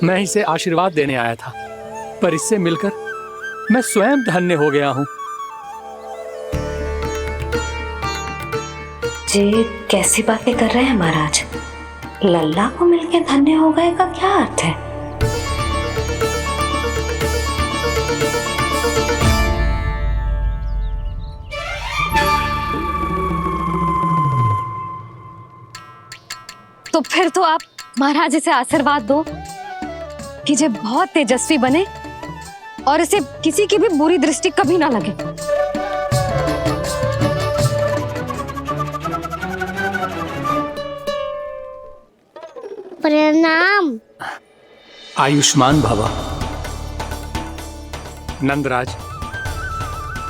मैं इसे आशीर्वाद देने आया था, पर इससे मिलकर मैं स्वयं धन्य हो गया हूँ। जी कैसी बातें कर रहे हैं महाराज? लल्ला को मिलके धन्य हो गए का क्या अर्थ है? तो फिर तो आप महाराज इसे आशीर्वाद दो कि ये बहुत तेजस्वी बने और इसे किसी की भी बुरी दृष्टि कभी ना लगे। प्रणाम। आयुष्मान भव। नंदराज,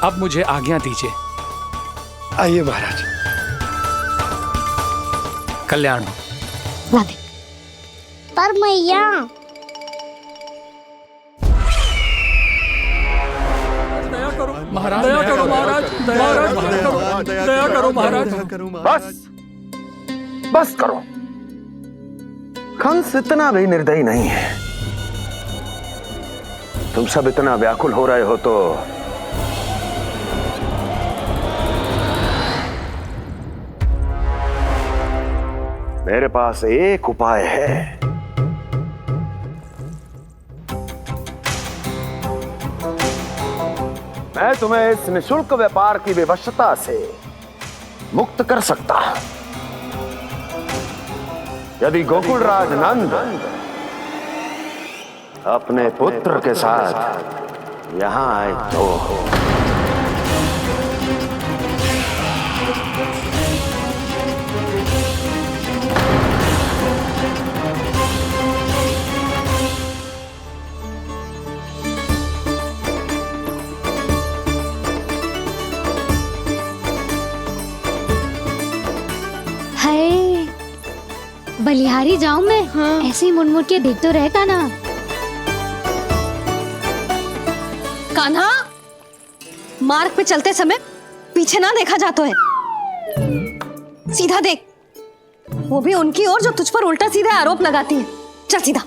अब मुझे आज्ञा दीजिए। आइए महाराज। कल्याण हो। राधे। पर मैया दया करो महाराज, दया करो महाराज, दया करो महाराज। बस करो। कंस इतना भी निर्दयी नहीं है। तुम सब इतना व्याकुल हो रहे हो तो मेरे पास एक उपाय है। मैं तुम्हें इस निशुल्क व्यापार की विवशता से मुक्त कर सकता। यदि गोकुलराज नंद अपने पुत्र के साथ यहां आए तो बलिहारी जाऊं मैं? हाँ। ऐसे ही मुड़ मुड़ के देख तो रहे कान्हा। कान्हा, मार्ग पे चलते समय पीछे ना देखा जाता है, सीधा देख। वो भी उनकी ओर जो तुझ पर उल्टा सीधे आरोप लगाती है। चल सीधा।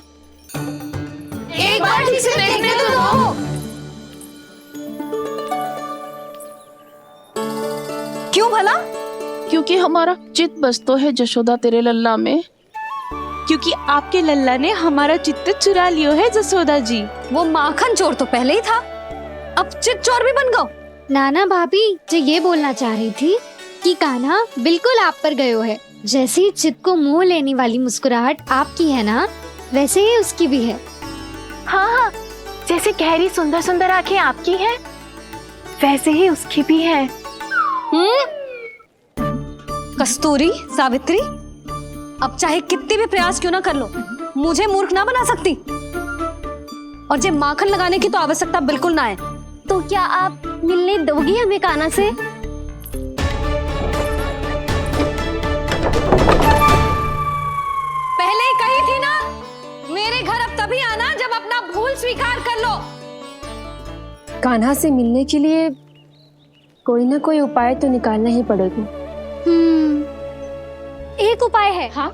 एक बार ठीक से देखने तो दो। क्यों भला? क्योंकि हमारा चित्त बसतो है जशोदा तेरे लल्ला में। क्योंकि आपके लल्ला ने हमारा चित्त चुरा लियो है जसोदा जी। वो माखन चोर तो पहले ही था, अब चित्त चोर भी बन गो। नाना भाभी जो ये बोलना चाह रही थी कि कान्हा बिल्कुल आप पर गयो है। जैसे ही चित्त को मोह लेने वाली मुस्कुराहट आपकी है ना, वैसे ही उसकी भी है। हाँ हाँ, जैसे गहरी सुंदर सुंदर आंखें आपकी हैं, वैसे ही उसकी भी है। कस्तूरी, सावित्री, अब चाहे कितने भी प्रयास क्यों ना कर लो, मुझे मूर्ख ना बना सकती। और जे माखन लगाने की तो आवश्यकता बिल्कुल ना है। तो क्या आप मिलने दोगी हमें कान्हा से? पहले ही कही थी ना, मेरे घर अब तभी आना जब अपना भूल स्वीकार कर लो। कान्हा से मिलने के लिए कोई ना कोई उपाय तो निकालना ही पड़ेगा। एक उपाय है। हाँ?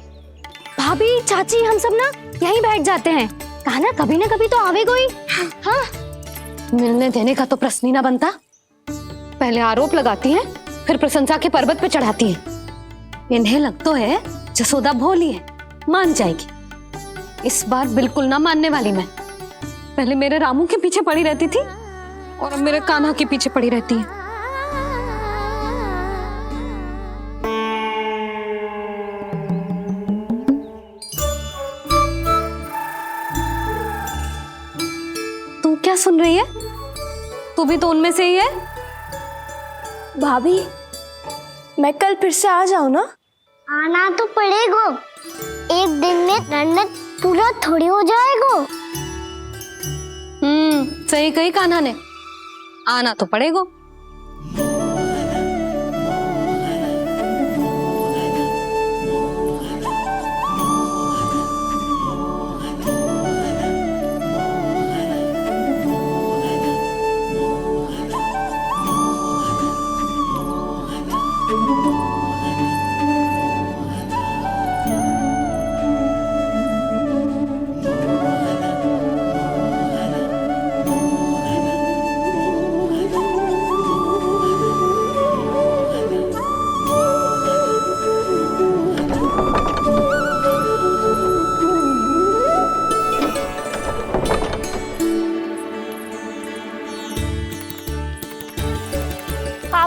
भाभी, चाची, हम सब ना यहीं बैठ जाते हैं। कान्हा कभी ना कभी तो आवेगा ही। हाँ। मिलने देने का तो प्रश्न ही ना बनता। पहले आरोप लगाती हैं, फिर प्रशंसा के पर्वत पे चढ़ाती हैं। इन्हें लगता है जसोदा भोली है, मान जाएगी। इस बार बिल्कुल ना मानने वाली मैं। पहले मेरे रामू के पीछे पड़ी रहती थी और अब मेरे कान्हा के पीछे पड़ी रहती है। तू क्या सुन रही है? तू भी तो उनमें से ही है। भाभी, मैं कल फिर से आ जाऊं ना? आना तो पड़ेगा। एक दिन में रन्नत पूरा थोड़ी हो जाएगा। सही कही कान्हा ने, आना तो पड़ेगा।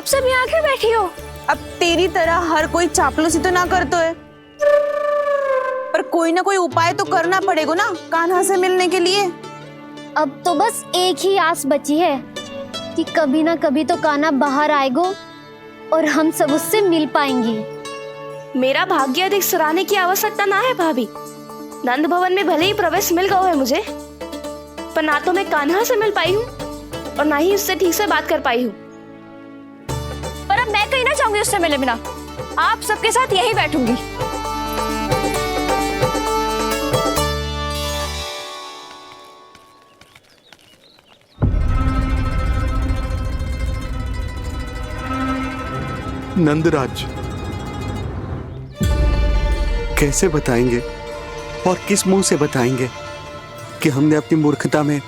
सब यहाँ आके बैठी हो? अब तेरी तरह हर कोई चापलूसी तो ना करतो है, पर कोई ना कोई उपाय तो करना पड़ेगा ना कान्हा से मिलने के लिए। अब तो बस एक ही आस बची है कि कभी ना कभी तो कान्हा बाहर आएगो और हम सब उससे मिल पाएंगे। मेरा भाग्य अधिक सराहने की आवश्यकता ना है भाभी। नंद भवन में भले ही प्रवेश मिल गया है मुझे, पर ना तो मैं कान्हा से मिल पाई हूँ और ना ही उससे ठीक से बात कर पाई हूँ। पर अब मैं कहीं ना जाऊंगी उससे मिले बिना, आप सबके साथ यही बैठूंगी। नंदराज, कैसे बताएंगे और किस मुंह से बताएंगे कि हमने अपनी मूर्खता में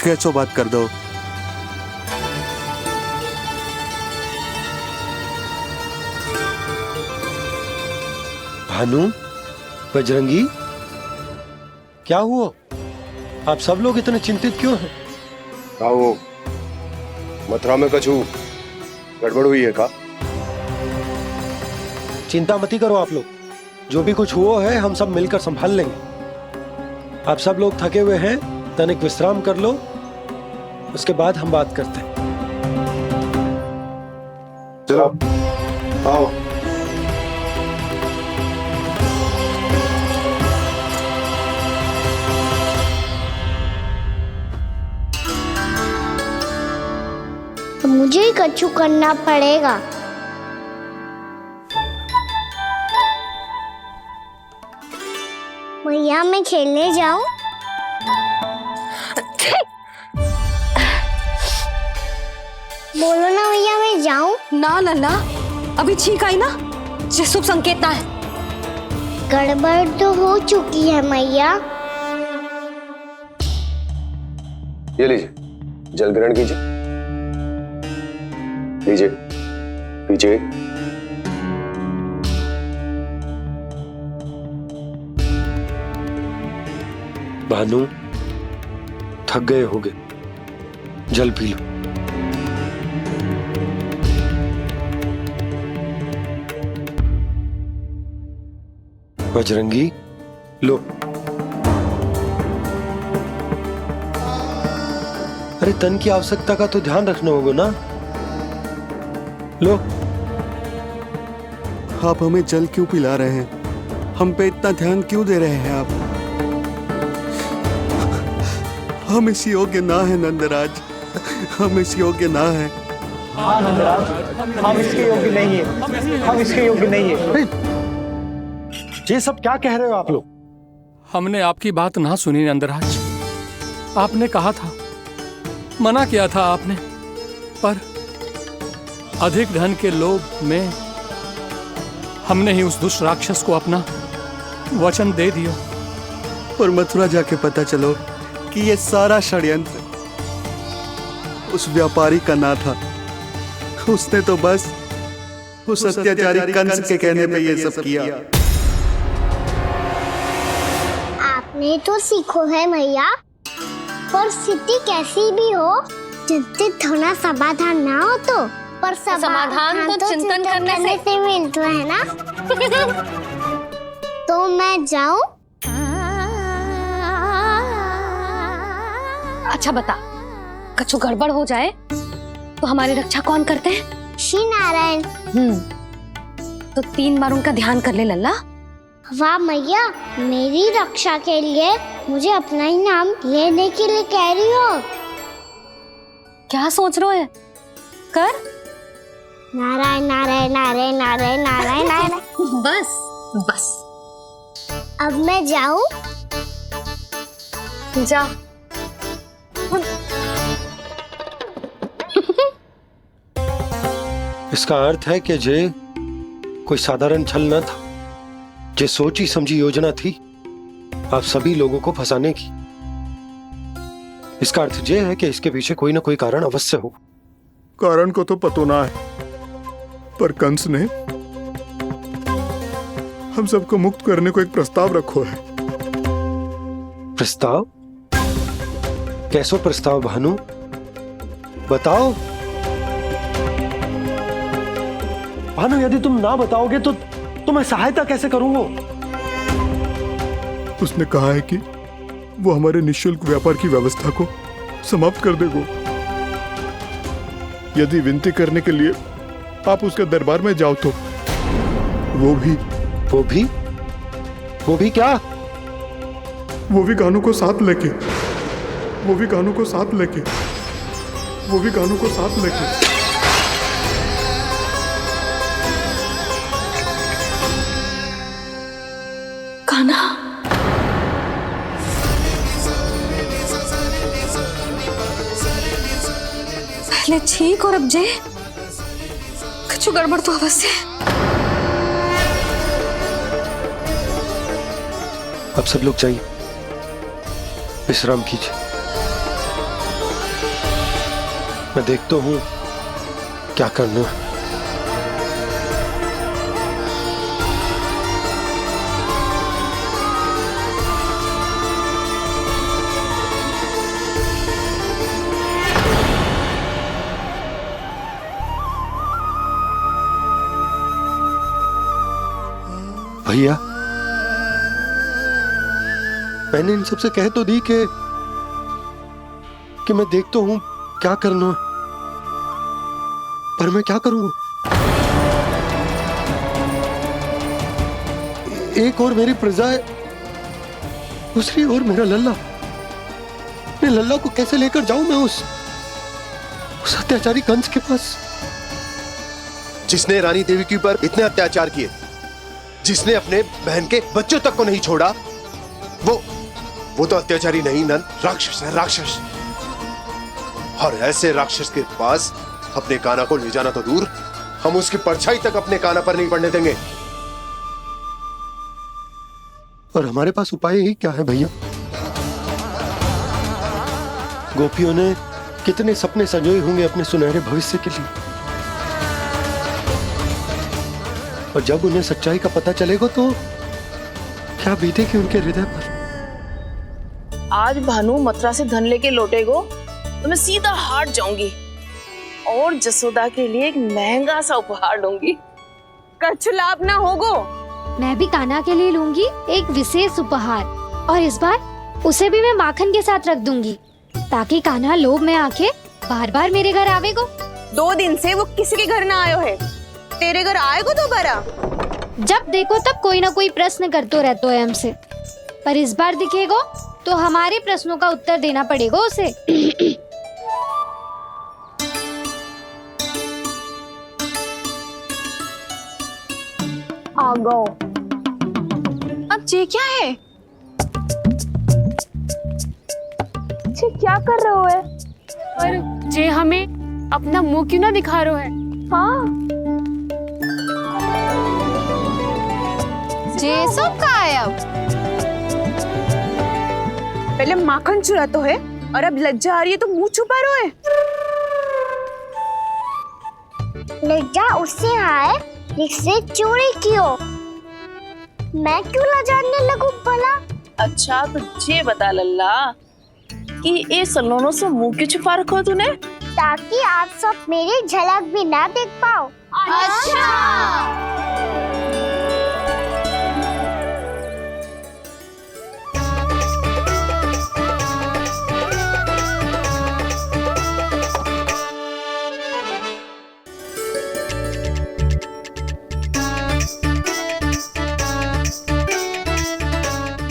कैसो बात कर दो। भानु, बजरंगी, क्या हुआ? आप सब लोग इतने चिंतित क्यों हैं? आओ, मथुरा में कछु गड़बड़ हुई है का? चिंता मती करो आप लोग, जो भी कुछ हुआ है हम सब मिलकर संभाल लेंगे। आप सब लोग थके हुए हैं, तनिक विश्राम कर लो, उसके बाद हम बात करते हैं। चलो आओ। मुझे ही कछु करना पड़ेगा। भैया मैं खेलने जाऊं? बोलो ना भैया मैं जाऊं? ना लल्ला, अभी छींक आई ना, ये शुभ संकेत ना है। गड़बड़ तो हो चुकी है मैया। ये लीजिए, जल ग्रहण कीजिए। लीजिए, पीछे। भानु, थक गए होगे, जल पी लो। बजरंगी, लो। अरे तन की आवश्यकता का तो ध्यान रखना होगा ना, लो। आप हमें जल क्यों पिला रहे हैं? हम पे इतना ध्यान क्यों दे रहे हैं आप? हम इस योग्य ना है नंदराज, हम इस योग्य ना है। हाँ नंदराज, हम इसके योग्य नहीं है, हम इसके योग्य नहीं है। ये सब क्या कह रहे हो आप लोग? हमने आपकी बात ना सुनी नंदराज। आपने कहा था, मना किया था आपने, पर अधिक धन के लोभ में हमने ही उस दुष्ट राक्षस को अपना वचन दे दिया। पर मथुरा जाके पता चलो कि ये सारा षड्यंत्र उस व्यापारी का ना था। उसने तो बस उस अत्याचारी कंस के कहने पे ये सब किया। आपने तो सीखो है मैया, पर स्थिति कैसी भी हो, चिंतित होना समाधान ना हो तो, पर समाधान तो चिंतन करने से मिलता है ना। तो मैं जाऊं? अच्छा बता, कछु गड़बड़ हो जाए तो हमारी रक्षा कौन करते हैं? श्री नारायण। तो 3 बार उनका ध्यान कर ले लल्ला। वाह मैया, मेरी रक्षा के लिए मुझे अपना ही नाम लेने के लिए कह रही हो? क्या सोच रहे हो? कर। नारायण नारायण नारायण नारायण नारायण नारायण। बस बस। अब मैं जाऊं? जा। इसका अर्थ है कि जे कोई साधारण छल न था, जे सोची समझी योजना थी आप सभी लोगों को फंसाने की। इसका अर्थ ये है कि इसके पीछे कोई ना कोई कारण अवश्य हो। कारण को तो पतो ना है, पर कंस ने हम सबको मुक्त करने को एक प्रस्ताव रखो है। प्रस्ताव? कैसो प्रस्ताव भानु, बताओ। भानु यदि तुम ना बताओगे तो मैं सहायता कैसे करूंगा? उसने कहा है कि वो हमारे निःशुल्क व्यापार की व्यवस्था को समाप्त कर देगा यदि विनती करने के लिए आप उसके दरबार में जाओ तो। वो भी क्या? वो भी कानू को साथ लेके कान्हा, पहले ठीक और अब जे कुछ गड़बड़ तो अवश्य। अब सब लोग जाइए, विश्राम कीजिए। मैं देखता हूं क्या करना है। भैया, मैंने इन सबसे कह तो दी कि मैं देखता हूं क्या करना, पर मैं क्या करूंगा? एक और मेरी प्रजा है, दूसरी ओर मेरा लल्ला। मैं लल्ला को कैसे लेकर जाऊं मैं उस अत्याचारी कंस के पास? जिसने रानी देवी के ऊपर इतने अत्याचार किए, जिसने अपने बहन के बच्चों तक को नहीं छोड़ा, वो तो अत्याचारी नहीं नंद, राक्षस है, राक्षस। और ऐसे राक्षस के पास अपने कान्हा को ले जाना तो दूर, हम उसकी परछाई तक अपने कान्हा पर नहीं पड़ने देंगे। और हमारे पास उपाय ही क्या है भैया? गोपियों ने कितने सपने संजोए होंगे अपने सुनहरे भविष्य के लिए, और जब उन्हें सच्चाई का पता चलेगा तो क्या बीतेगी उनके हृदय पर? आज भानु मथुरा से धन लेके लौटेगो तो मैं सीधा हाट जाऊंगी और जसोदा के लिए एक महंगा सा उपहार लूंगी। कछ लाभ ना होगो। मैं भी कान्हा के लिए लूंगी एक विशेष उपहार, और इस बार उसे भी मैं माखन के साथ रख दूंगी ताकि कान्हा लोभ में आके बार बार मेरे घर आवेगो। 2 दिन से वो किसी के घर ना आयो है, तेरे घर आएगो दोबारा? जब देखो तब कोई ना कोई प्रश्न करते रहते हो हमसे, पर इस बार दिखेगो तो हमारे प्रश्नों का उत्तर देना पड़ेगा उसे। आ गो। अब ये क्या है? ये क्या कर रहे हो है? पर जे हमें अपना मुंह क्यों ना दिखा रहे है? हाँ, जे सब का है अब? पहले माखन चुरा तो है और अब लज्जा आ रही है तो मुंह छुपा रहे है। लज्जा उससे आए जिससे चोरी कियो। मैं क्यों लजाने लगूं भला? अच्छा तो ये बता लल्ला कि ये सलोनों से मुंह क्यों छुपा रखो तूने? ताकि आप सब मेरी झलक भी ना देख पाओ। अच्छा।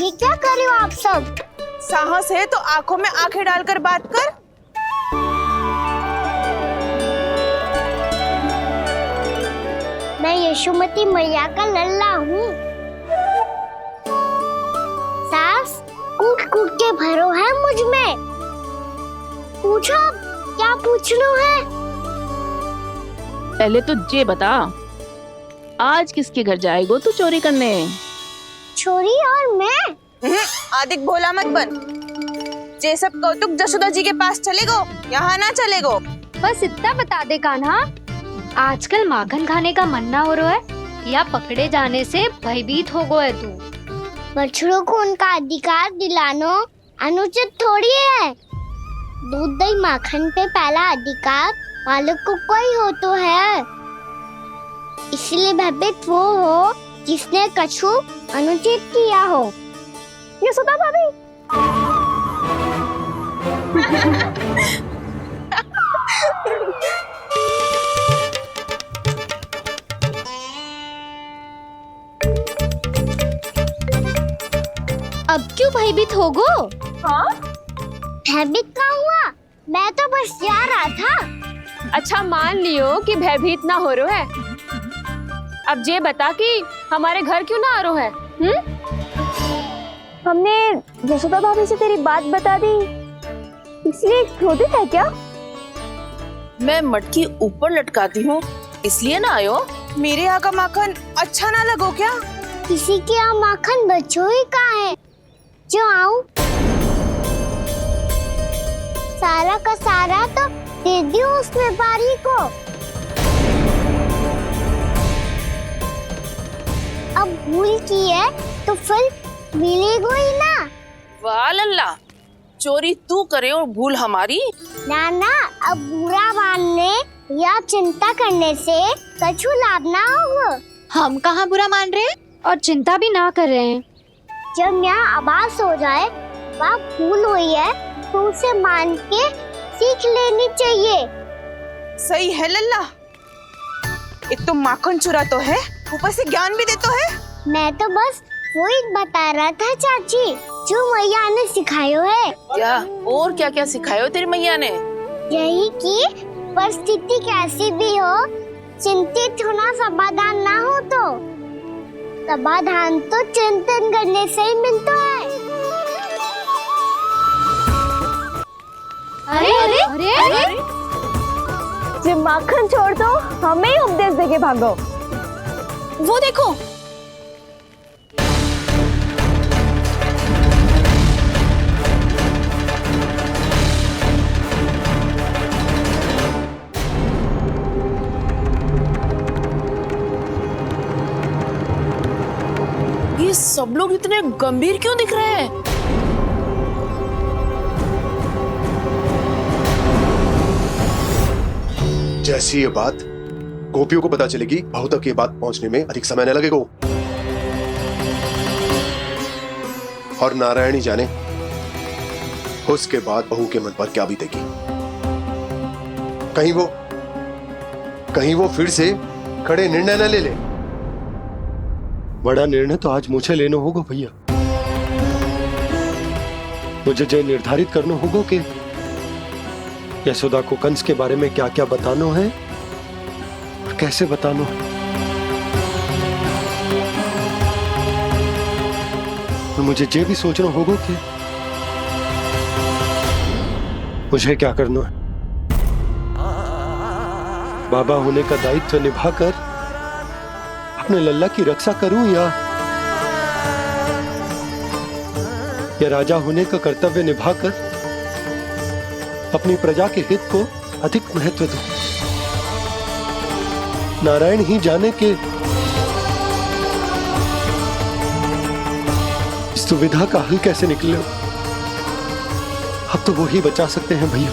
ये क्या कर रहे हो आप सब? साहस है तो आंखों में आंखें डालकर बात कर। मैं यशोमती मैया का लल्ला हूँ। सास कूट कूट के भरो है मुझ में। पूछो क्या पूछना है? पहले तो ये बता, आज किसके घर जाएगो तू चोरी करने? छोरी और मैं? आदिक भोला मत बन। जे सब कौतुक जशोदा जी के पास चलेगो, यहाँ ना चलेगो। बस इतना बता दे कान्हा, आजकल माखन खाने का मन ना हो रहा है या पकड़े जाने से भयभीत हो गए तू? बछड़ों को उनका अधिकार दिलाना अनुचित थोड़ी है। दूध दही माखन पे पहला अधिकार मालिक को कोई हो तो है। इसलिए भयभीत वो हो जिसने कछु अनुचित किया हो। यशोदा भाभी। अब क्यों भयभीत हो गो? हाँ? भयभीत क्या हुआ? मैं तो बस जा रहा था। अच्छा मान लियो कि भयभीत ना हो रहा है। अब ये बता कि हमारे घर क्यों ना आ रहा है? हमने यशोदा भाभी से तेरी बात बता दी, इसलिए क्रोधित है क्या? मैं मटकी ऊपर लटकाती हूँ इसलिए ना आयो। मेरे यहाँ का माखन अच्छा ना लगो क्या? किसी के यहाँ माखन बच्चों ही कहाँ है जो आऊं? सारा का सारा तो दे दियो उस व्यापारी को। अब भूल की है तो फल मिलेगा ही ना। वाह लल्ला, चोरी तू करे और भूल हमारी। ना ना, अब बुरा मानने या चिंता करने से कछु लाभ ना होगा। हम कहाँ बुरा मान रहे हैं और चिंता भी ना कर रहे हैं। जब यहाँ आभास हो जाए वह भूल हुई है तो उसे मान के सीख लेनी चाहिए। सही है लल्ला, एक तो माखन चुरा तो है, ऊपर से ज्ञान भी देता है। मैं तो बस वही बता रहा था चाची जो मैया ने सिखायो है। क्या और क्या क्या सिखायो तेरी मैया ने? यही कि परिस्थिति कैसी भी हो चिंतित होना समाधान ना हो तो समाधान तो चिंतन करने से ही मिलता है। अरे अरे अरे, अरे? जो माखन छोड़ दो, हमें ही उपदेश देके भागो। वो देखो, ये सब लोग इतने गंभीर क्यों दिख रहे हैं? जैसी ये बात गोपियों को पता चलेगी, बहू तक ये बात पहुंचने में अधिक समय न लगेगा। और नारायण ही जाने उसके बाद बहू के मन पर क्या बीतेगी। कहीं वो फिर से खड़े निर्णय न ले ले। बड़ा निर्णय तो आज मुझे लेना होगा भैया। मुझे जो निर्धारित करना होगा कि यशोदा को कंस के बारे में क्या क्या बताना है और कैसे बताना है। और मुझे ये भी सोचना होगा कि मुझे क्या करना है। बाबा होने का दायित्व निभाकर अपने लल्ला की रक्षा करूं या राजा होने का कर्तव्य निभाकर अपनी प्रजा के हित को अधिक महत्व दूं। नारायण ही जाने के इस दुविधा का हल कैसे निकले। अब तो वो ही बचा सकते हैं भैया।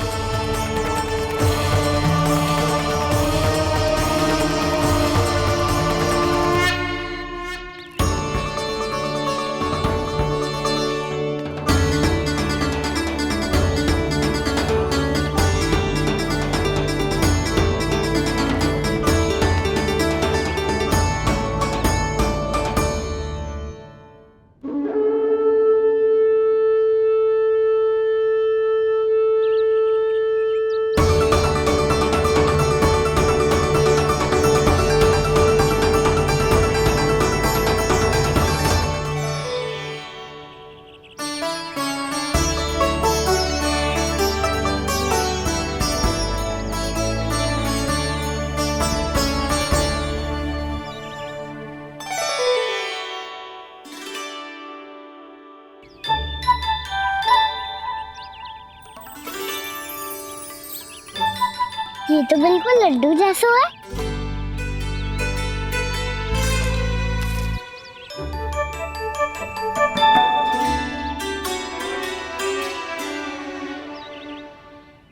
ये तो बिल्कुल लड्डू जैसा है।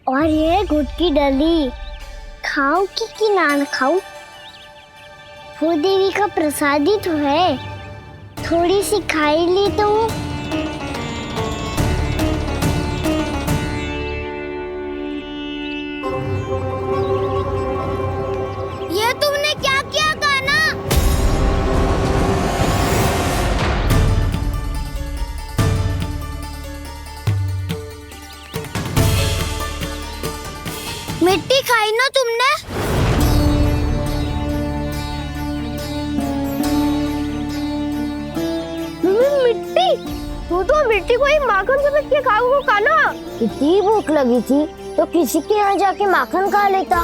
और ये गुड़ की डली खाऊं कि ना खाऊं? भूदेवी का प्रसाद ही तो है, थोड़ी सी खाई ली तो। ये तुमने क्या किया कान्हा? मिट्टी खाई ना तुमने? मिट्टी? तू तो मिट्टी को ही माखन से पीट के खाओगे कान्हा। इतनी भूख लगी थी तो किसी के यहाँ जाके माखन खा लेता।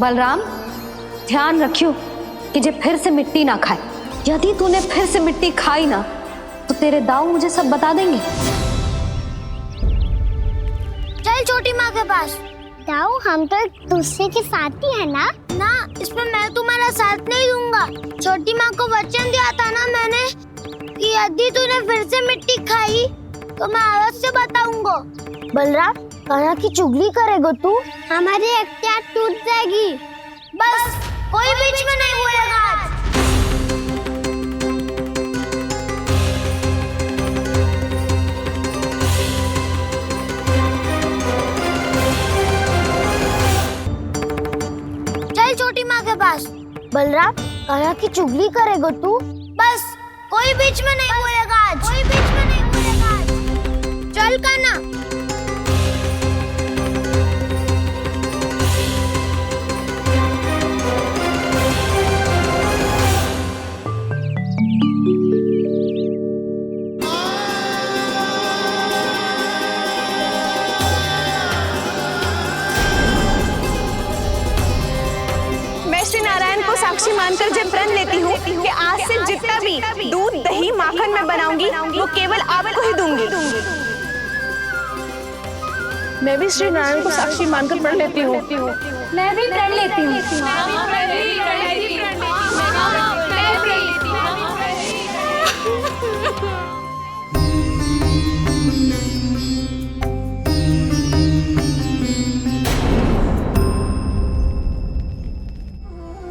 बलराम, ध्यान रखियो कि जे फिर से मिट्टी ना खाए। यदि तूने फिर से मिट्टी खाई ना तो तेरे दाऊ मुझे सब बता देंगे। चल छोटी माँ के पास। दाऊ, हम तो एक दूसरे के साथी है ना? ना, इसमें मैं तुम्हारा साथ नहीं दूंगा। छोटी माँ को वचन दिया था ना मैंने कि यदि तूने फिर से मिट्टी खाई तो मैं आवाज से बताऊंगा। बलराम, कान्हा की चुगली करेगा तू? हमारी अख्तियार टूट जाएगी। बस कोई बीच में नहीं बोलेगा आज। चल छोटी माँ के पास। बलराम, कान्हा की चुगली करेगा तू? बस कोई बीच में नहीं बोलेगा आज। कोई बीच में नहीं बोलेगा आज। चल कान्हा। श्री नारायण को साक्षी मानकर जब प्रण लेती हूँ कि आज से जितना भी दूध दही माखन मैं बनाऊंगी वो केवल आपको ही दूंगी। मैं भी श्री नारायण को साक्षी मानकर प्रण लेती हूँ। मैं भी प्रण लेती हूँ।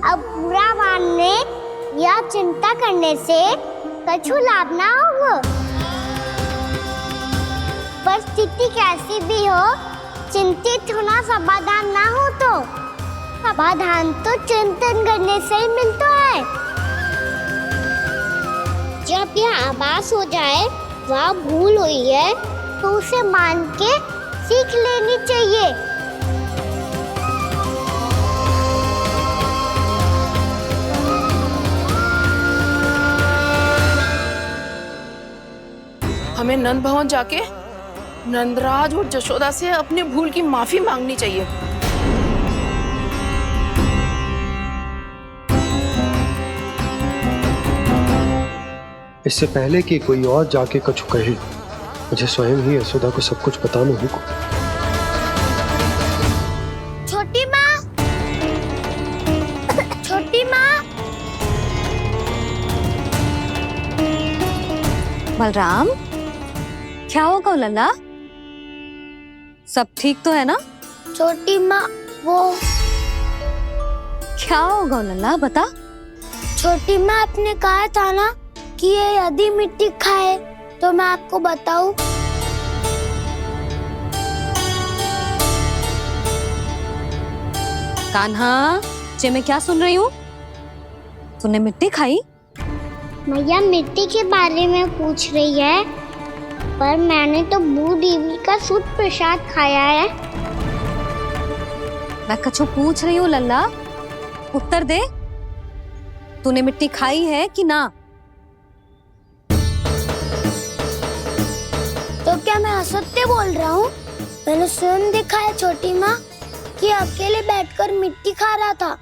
अब बुरा मानने या चिंता करने से कछु लाभ ना होगा। परिस्थिति कैसी भी हो, चिंतित होना समाधान ना हो तो समाधान तो चिंतन करने से ही मिलता है। जब यह आभास हो जाए वह भूल हुई है तो उसे मान के सीख लेनी चाहिए। हमें नंद भवन जाके नंदराज और जशोदा से अपनी भूल की माफी मांगनी चाहिए। इससे पहले कि कोई और जाके कछु कहे, मुझे स्वयं ही यशोदा को सब कुछ बताना होगा। छोटी माँ, छोटी माँ। बलराम, क्या होगा लल्ला? सब ठीक तो है ना? छोटी माँ, वो क्या होगा लल्ला, बता। छोटी माँ, आपने कहा था ना कि ये यदि मिट्टी खाए तो मैं आपको बताऊं। कान्हा, जे मैं क्या सुन रही हूँ? तूने मिट्टी खाई? मैया मिट्टी के बारे में पूछ रही है, पर मैंने तो भूदेवी का शुद्ध प्रसाद खाया है। मैं कछु पूछ रही हूँ लल्ला, उत्तर दे। तूने मिट्टी खाई है कि ना? तो क्या मैं असत्य बोल रहा हूँ? मैंने स्वयं देखा है छोटी माँ कि अकेले बैठकर मिट्टी खा रहा था।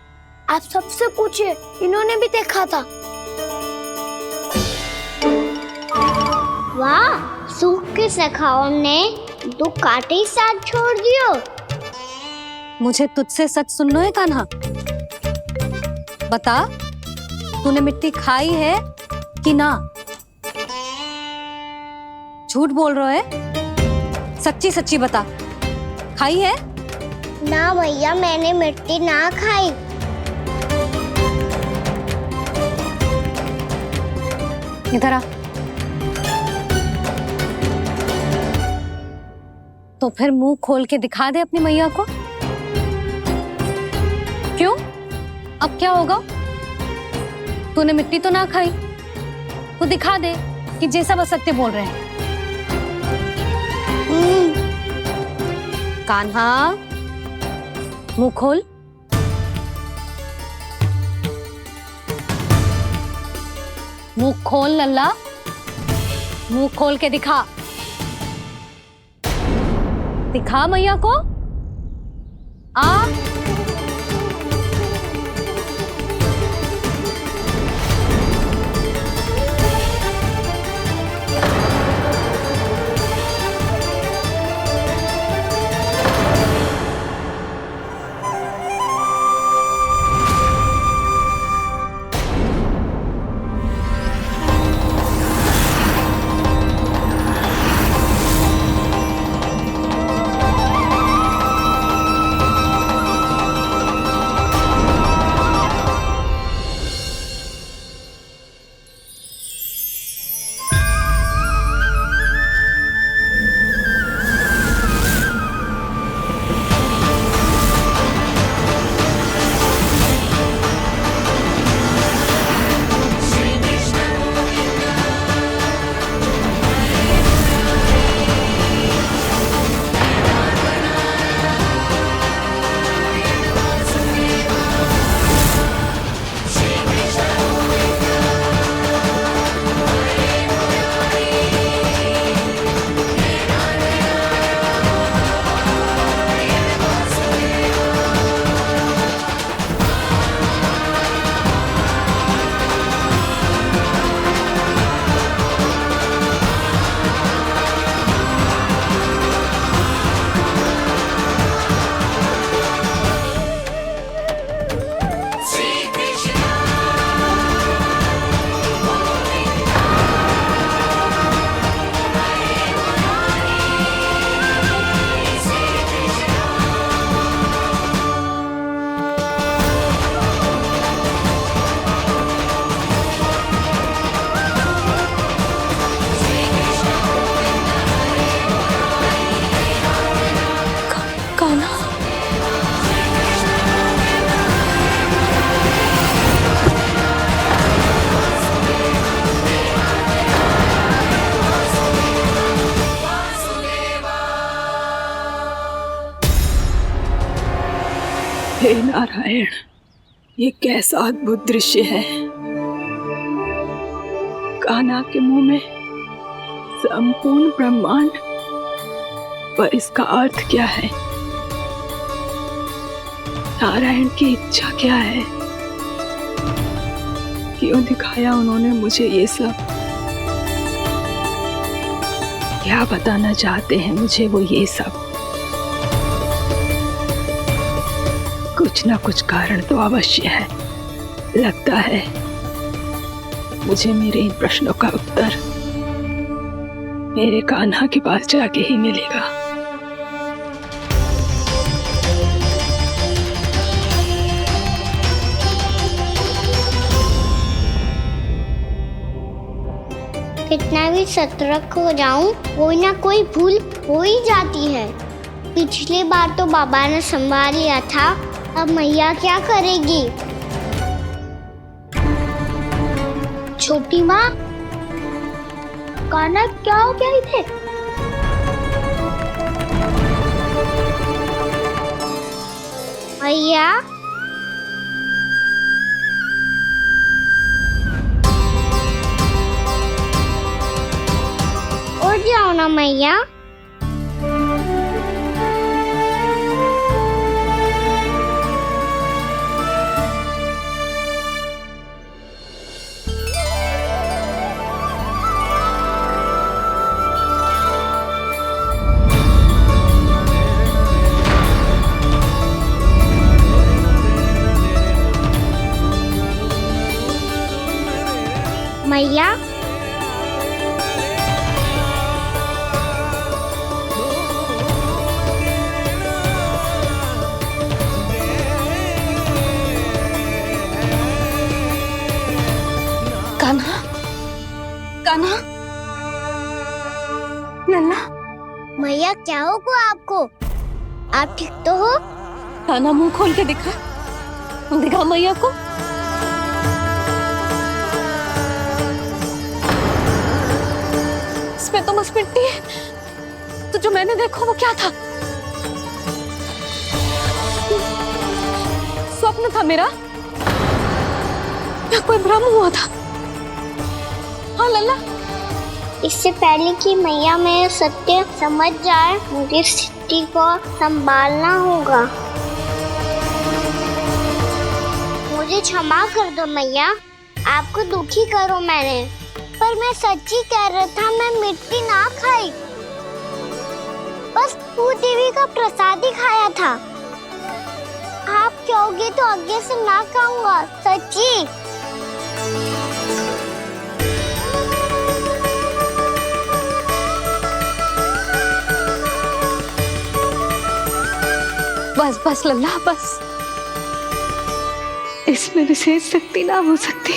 आप सबसे पूछिए, इन्होंने भी देखा था। वाह, सूख के सखाओं ने 2 कांटे ही साथ छोड़ दियो। मुझे तुझसे सच सुनना है कान्हा। बता, तूने मिट्टी खाई है कि ना? झूठ बोल रहा है, सच्ची सच्ची बता, खाई है? ना भैया, मैंने मिट्टी ना खाई। इधर आ। तो फिर मुंह खोल के दिखा दे अपनी मैया को। क्यों? अब क्या होगा? तूने मिट्टी तो ना खाई, तो दिखा दे कि जे सब असत्य बोल रहे हैं। कान्हा, मुंह खोल। मुंह खोल लल्ला, मुंह खोल के दिखा। दिखा मैया को। आ हे नारायण, ये कैसा अद्भुत दृश्य है। कान्हा के मुंह में संपूर्ण ब्रह्मांड, पर इसका अर्थ क्या है? नारायण की इच्छा क्या है? क्यों दिखाया उन्होंने मुझे ये सब? क्या बताना चाहते हैं मुझे वो ये सब? कुछ ना कुछ कारण तो अवश्य है। लगता है मुझे मेरे इन प्रश्नों का उत्तर मेरे कान्हा के पास जाके ही मिलेगा। कितना भी सतर्क हो जाऊं, कोई ना कोई भूल हो ही जाती है। पिछली बार तो बाबा ने संभाल लिया था, अब मैया क्या करेगी? छोटी माँ, कान्हा क्या हो गया इधर? मैया, उठ जाओ ना मैया। मैया, कान्हा, कान्हा, लल्ला, मैया क्या होगा आपको? आप ठीक तो हो? कान्हा मुंह खोल के दिखा, दिखा मैया को। इसमें तो बस मिट्टी है, तो जो मैंने देखा वो क्या था? स्वप्न था मेरा या कोई भ्रम हुआ था? हाँ लल्ला, इससे पहले कि मैया मेरे सत्य समझ जाए, मुझे सिद्धि को संभालना होगा। मुझे क्षमा कर दो मैया, आपको दुखी करो मैंने, पर मैं सच्ची कह रहा था, मैं मिट्टी ना खाई, बस तू देवी का प्रसाद ही खाया था। आप कहोगे तो आगे से ना खाऊंगा, सच्ची। बस बस लल्ला, बस। इसमें विशेष शक्ति ना हो सकती।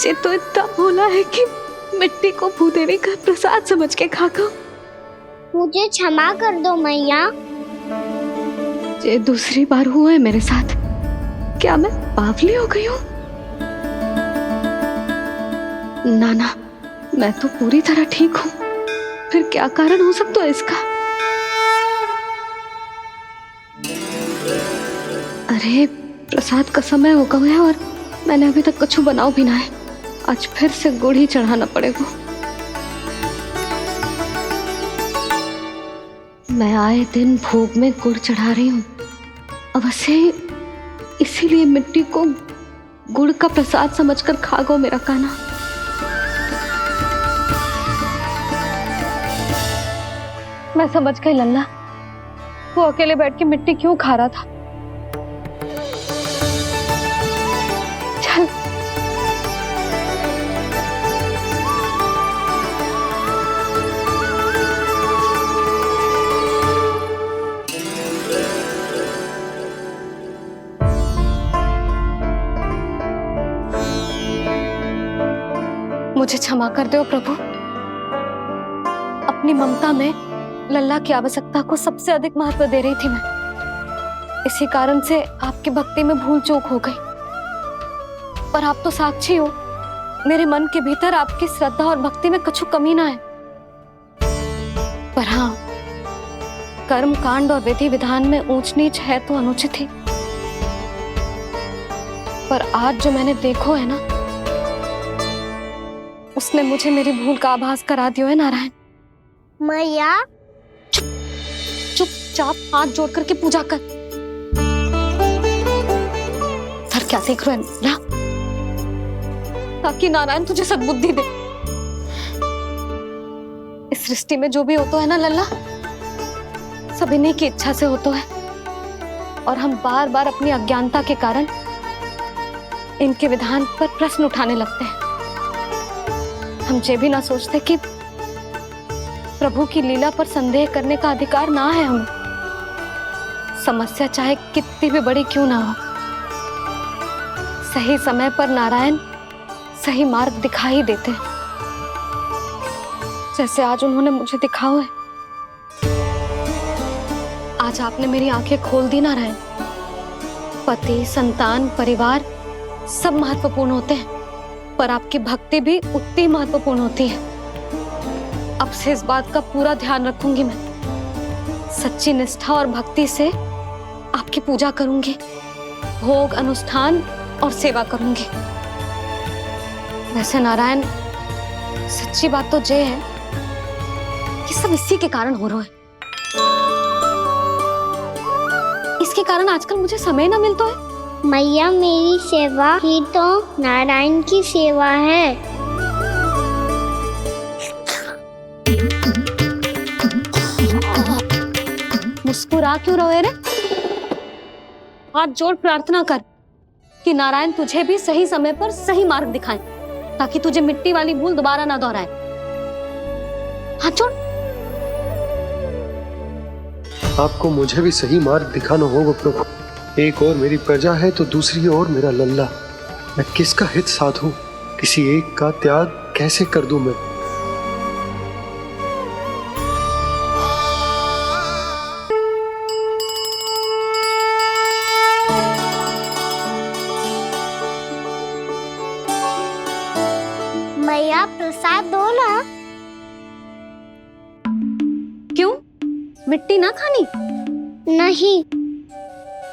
ये तो इतना भोला है कि मिट्टी को भूदेवी का प्रसाद समझ के खागा। मुझे क्षमा कर दो मैया। ये दूसरी बार हुआ है मेरे साथ। क्या मैं बावली हो गई हूँ? ना, मैं तो पूरी तरह ठीक हूँ। फिर क्या कारण हो सकता है इसका? अरे प्रसाद का समय हो गया है और मैंने अभी तक कछु बनाओ भी ना है। आज फिर से गुड़ ही चढ़ाना पड़ेगा। मैं आए दिन भोग में गुड़ चढ़ा रही हूँ, अवश्य इसीलिए मिट्टी को गुड़ का प्रसाद समझकर खा गो मेरा कान्हा। मैं समझ गई लल्ला, वो अकेले बैठ के मिट्टी क्यों खा रहा था। चल मुझे क्षमा कर दो प्रभु। अपनी ममता में लल्ला की आवश्यकता को सबसे अधिक महत्व दे रही थी मैं। इसी कारण से आपकी भक्ति में भूल चूक हो गई। पर आप तो साक्षी हो, मेरे मन के भीतर आपकी श्रद्धा और भक्ति में कछु कमी ना है। पर हाँ, कर्म कांड और विधि विधान में ऊंच नीच है तो अनुचित ही। पर आज जो मैंने देखो है ना, उसने मुझे मेरी भूल का आभास करा दियो है नारायण। मैया चुपचाप हाथ जोड़ करके पूजा कर। सर क्या सीख रहे हैं ना? ताकि नारायण तुझे सद्बुद्धि दे। इस सृष्टि में जो भी होता है ना लल्ला, सब इन्हीं की इच्छा से होता है। और हम बार बार अपनी अज्ञानता के कारण इनके विधान पर प्रश्न उठाने लगते हैं। हम ये भी ना सोचते कि प्रभु की लीला पर संदेह करने का अधिकार ना है हमें। समस्या चाहे कितनी भी बड़ी क्यों ना हो, सही समय पर नारायण सही मार्ग दिखा ही देते हैं, जैसे आज उन्होंने मुझे दिखाओ है। आज आपने मेरी आंखें खोल दी नारायण। पति, संतान, परिवार सब महत्वपूर्ण होते हैं, पर आपकी भक्ति भी उतनी महत्वपूर्ण होती है। अब से इस बात का पूरा ध्यान रखूंगी मैं। सच्ची निष्ठा और भक्ति से आपकी पूजा करूंगी, भोग, अनुष्ठान और सेवा करूंगी। वैसे नारायण, सच्ची बात तो ये है कि सब इसी के कारण हो रहा है। इसके कारण आजकल मुझे समय ना मिलता है। मैया, मेरी सेवा ही तो नारायण की सेवा है। मुस्कुरा क्यों रहे रे? हाथ जोड़ प्रार्थना कर कि नारायण तुझे भी सही समय पर सही मार्ग दिखाएं, ताकि तुझे मिट्टी वाली भूल दोबारा ना दोहराए। हाथ जोड़। आपको मुझे भी सही मार्ग दिखाना होगा प्रभु। एक और मेरी प्रजा है तो दूसरी ओर मेरा लल्ला। मैं किसका हित साधूं? किसी एक का त्याग कैसे कर दूं मैं? मैया प्रसाद दो ना। क्यों? मिट्टी ना खानी? नहीं।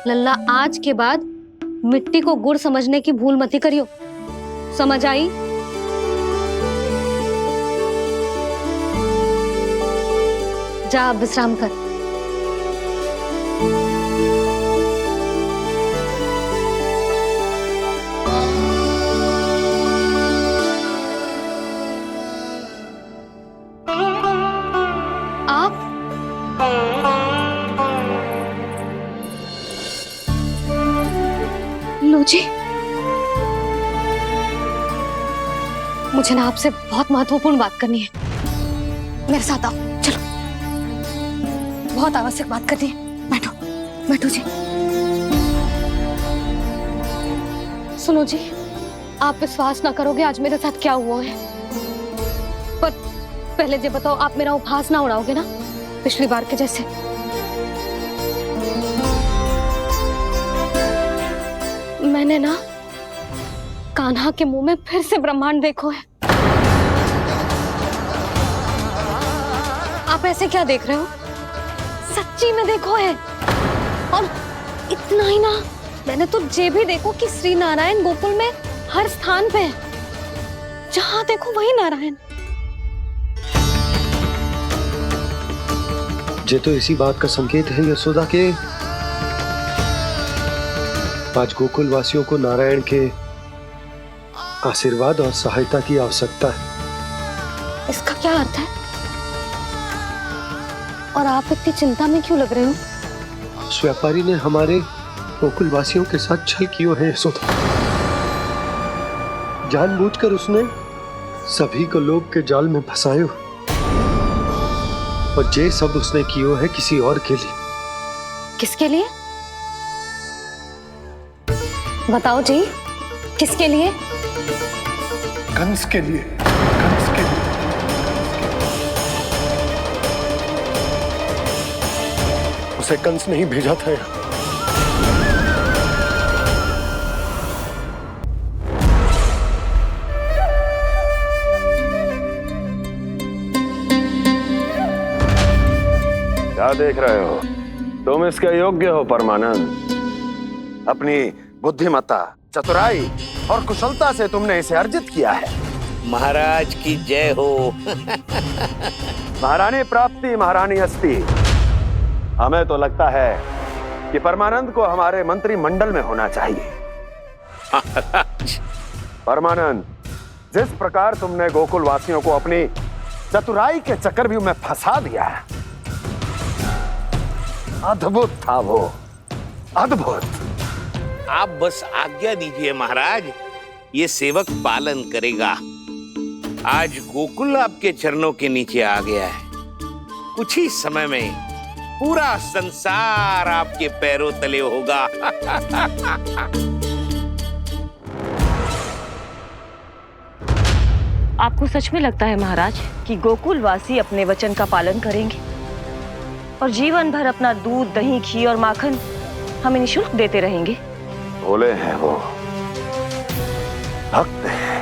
लल्ला, आज के बाद मिट्टी को गुड़ समझने की भूल मत करियो। समझ आई? जा, अब विश्राम कर। लो जी, मुझे ना आपसे बहुत महत्वपूर्ण बात करनी है। मेरे साथ आओ, चलो। बहुत आवश्यक बात करनी है। बैठो, बैठो जी। सुनो जी, आप विश्वास ना करोगे आज मेरे साथ क्या हुआ है। पर पहले ये बताओ, आप मेरा उपहास ना उड़ाओगे ना, पिछली बार के जैसे? मैंने ना कान्हा के मुंह में फिर से ब्रह्मांड देखो है। आप ऐसे क्या देख रहे हो? सच्ची में देखो है। और इतना ही ना, मैंने तो ये भी देखो कि श्री नारायण गोकुल में हर स्थान पे है। जहां देखो वही नारायण। ये तो इसी बात का संकेत है यशोदा के आज गोकुल वासियों को नारायण के आशीर्वाद और सहायता की आवश्यकता है। इसका क्या अर्थ है? और आप इतनी चिंता में क्यों लग रहे हो? उस व्यापारी ने हमारे गोकुल वासियों के साथ छल किया है यशोदा। जानबूझकर उसने सभी को लोभ के जाल में फंसायो, और ये सब उसने किया है किसी और के लिए। किसके लिए? बताओ जी, किसके लिए? कंस के लिए। कंस के लिए। उसे कंस नहीं भेजा था यहाँ। क्या देख रहे हो? तुम इसके योग्य हो परमानंद। अपनी बुद्धिमत्ता, चतुराई और कुशलता से तुमने इसे अर्जित किया है। महाराज की जय हो। महारानी प्राप्ति महारानी हस्ती। हमें तो लगता है कि परमानंद को हमारे मंत्रिमंडल में होना चाहिए। परमानंद, जिस प्रकार तुमने गोकुल वासियों को अपनी चतुराई के चक्रव्यूह में फंसा दिया है, अद्भुत था वो, अद्भुत। आप बस आज्ञा दीजिए महाराज, ये सेवक पालन करेगा। आज गोकुल आपके चरणों के नीचे आ गया है। कुछ ही समय में पूरा संसार आपके पैरों तले होगा। आपको सच में लगता है महाराज कि गोकुल वासी अपने वचन का पालन करेंगे और जीवन भर अपना दूध, दही, घी और माखन हमें निःशुल्क देते रहेंगे? भोले हैं वो, भक्त हैं,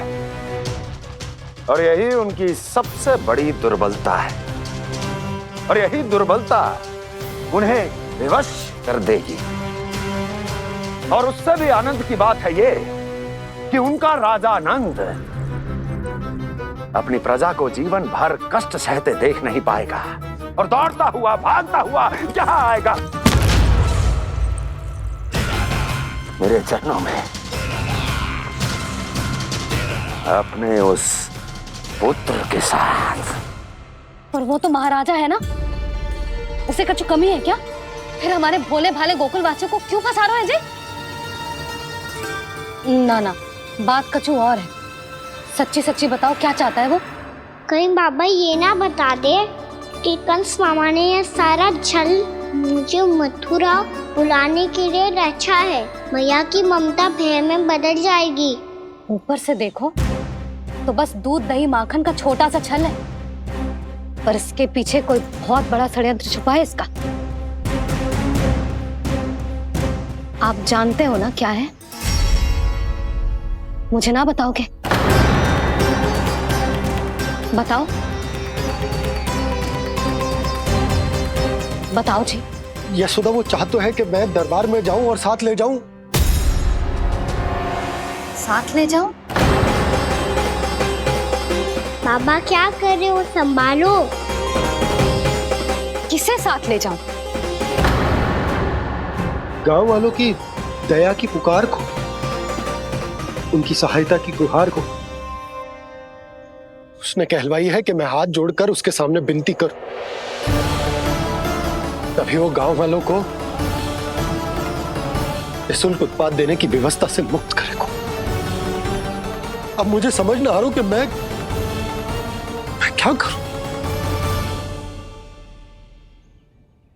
और यही उनकी सबसे बड़ी दुर्बलता है। और यही दुर्बलता उन्हें विवश कर देगी। और उससे भी आनंद की बात है ये कि उनका राजा नंद अपनी प्रजा को जीवन भर कष्ट सहते देख नहीं पाएगा, और दौड़ता हुआ, भागता हुआ यहाँ आएगा मेरे चरणों में, अपने उस पुत्र के साथ। पर वो तो महाराजा है ना, उसे कुछ कमी है क्या? फिर हमारे भोले भाले गोकुल वासियों को क्यों फंसा रहे हैं जी? ना ना, बात कुछ और है। सच्ची सच्ची बताओ, क्या चाहता है वो? कहीं बाबा ये ना बता दे कि कंस मामा ने यह सारा छल मुझे मथुरा बुलाने के लिए रचा है। मैया की ममता भय में बदल जाएगी। ऊपर से देखो तो बस दूध दही माखन का छोटा सा छल है, पर इसके पीछे कोई बहुत बड़ा षड्यंत्र छुपा है इसका। आप जानते हो ना क्या है? मुझे ना बताओगे? बताओ बताओ जी। यशोदा वो चाह तो है कि मैं दरबार में जाऊं और साथ ले जाऊं। साथ ले जाऊं? बाबा क्या कर रहे हो, संभालो। किसे साथ ले जाऊं? गांव वालों की दया की पुकार को, उनकी सहायता की गुहार को। उसने कहलवाई है कि मैं हाथ जोड़कर उसके सामने विनती करूं, तभी वो गांव वालों को निःशुल्क उत्पाद देने की व्यवस्था से मुक्त करेगा। अब मुझे समझ ना आ रहा कि मैं क्या करूं।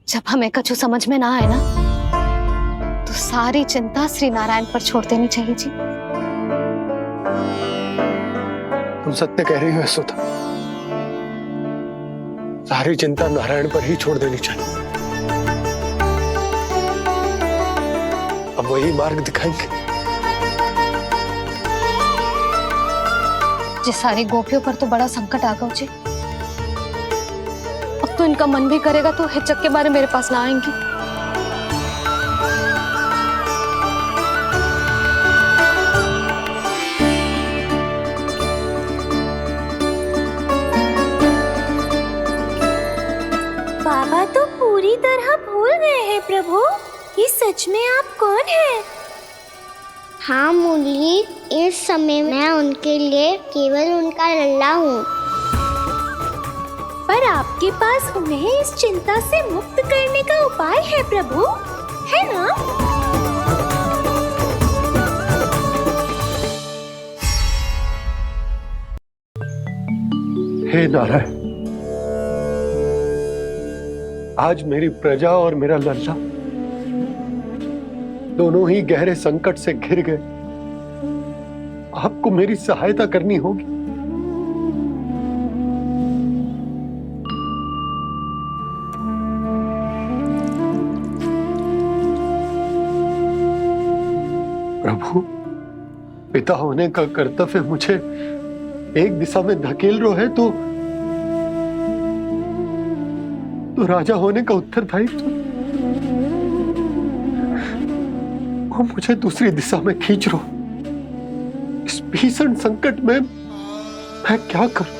जब हमें कछु समझ में ना आए ना, तो सारी चिंता श्री नारायण पर छोड़ देनी चाहिए जी। तुम सत्य कह रही हो यशोदा, सारी चिंता नारायण पर ही छोड़ देनी चाहिए। अब वही मार्ग दिखाएंगे। जी सारी गोपियों पर तो बड़ा संकट आ गया जी। अब तो इनका मन भी करेगा तो हिचक के बारे मेरे पास ना आएंगी। बाबा तो पूरी तरह भूल गए हैं प्रभु, ये सच में आप कौन हैं? हाँ मुरली, इस समय मैं उनके लिए केवल उनका लल्ला हूँ। पर आपके पास उन्हें इस चिंता से मुक्त करने का उपाय है प्रभु, है ना? हे नारायण, आज मेरी प्रजा और मेरा लल्ला दोनों ही गहरे संकट से घिर गए। आपको मेरी सहायता करनी होगी। प्रभु, पिता होने का कर्तव्य मुझे एक दिशा में धकेल रहा है तो राजा होने का उत्तरदायित्व वो मुझे दूसरी दिशा में खींच रहा। इस भीषण संकट में मैं क्या करूं?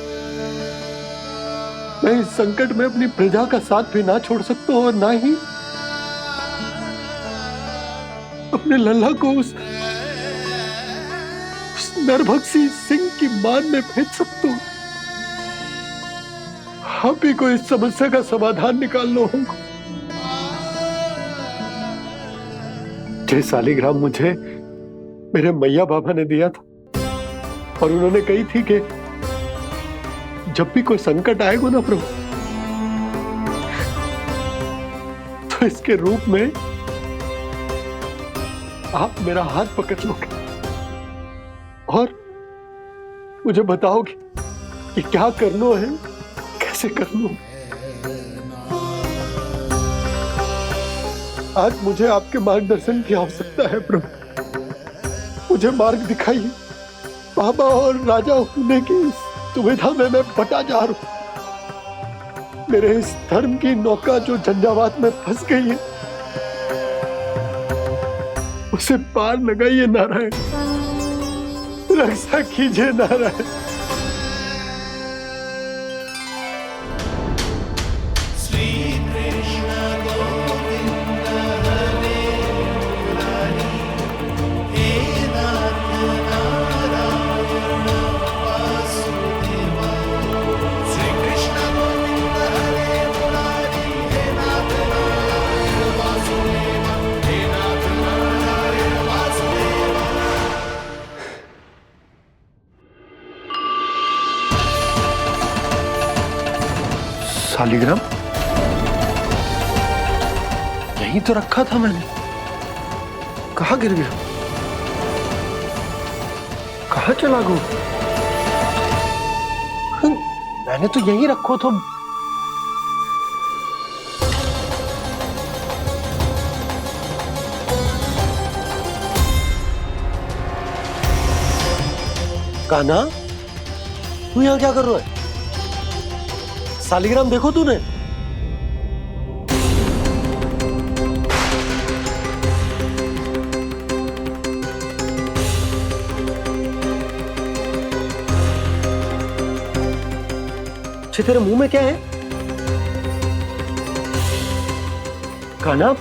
मैं इस संकट में अपनी प्रजा का साथ भी ना छोड़ सकता हूं और ना ही अपने लल्ला को उस नरभक्षी सिंह की मान में भेज सकता हूं। आप ही को इस समस्या का समाधान निकालना होगा। जय शालिग्राम मुझे मेरे मैया बाबा ने दिया था और उन्होंने कही थी कि जब भी कोई संकट आएगा ना प्रभु, तो इसके रूप में आप मेरा हाथ पकड़ लोगे और मुझे बताओगे कि क्या करना है, कैसे करना है। आज मुझे आपके मार्गदर्शन की आवश्यकता है प्रभु, मुझे मार्ग दिखाइए। बाबा और राजा होने की दुविधा में मैं बटा जा रहा हूं। मेरे इस धर्म की नौका जो झंझावात में फंस गई है, उसे पार लगाइए नारायण, रक्षा कीजिए नारायण। शालिग्राम यहीं तो रखा था मैंने, कहाँ गिर गया, कहाँ चला गया? मैंने तो यही रखो तुम। कान्हा, तू यहाँ क्या कर रहा है? सालिग्राम देखो तूने? तेरे मुंह में क्या है? कान्हा,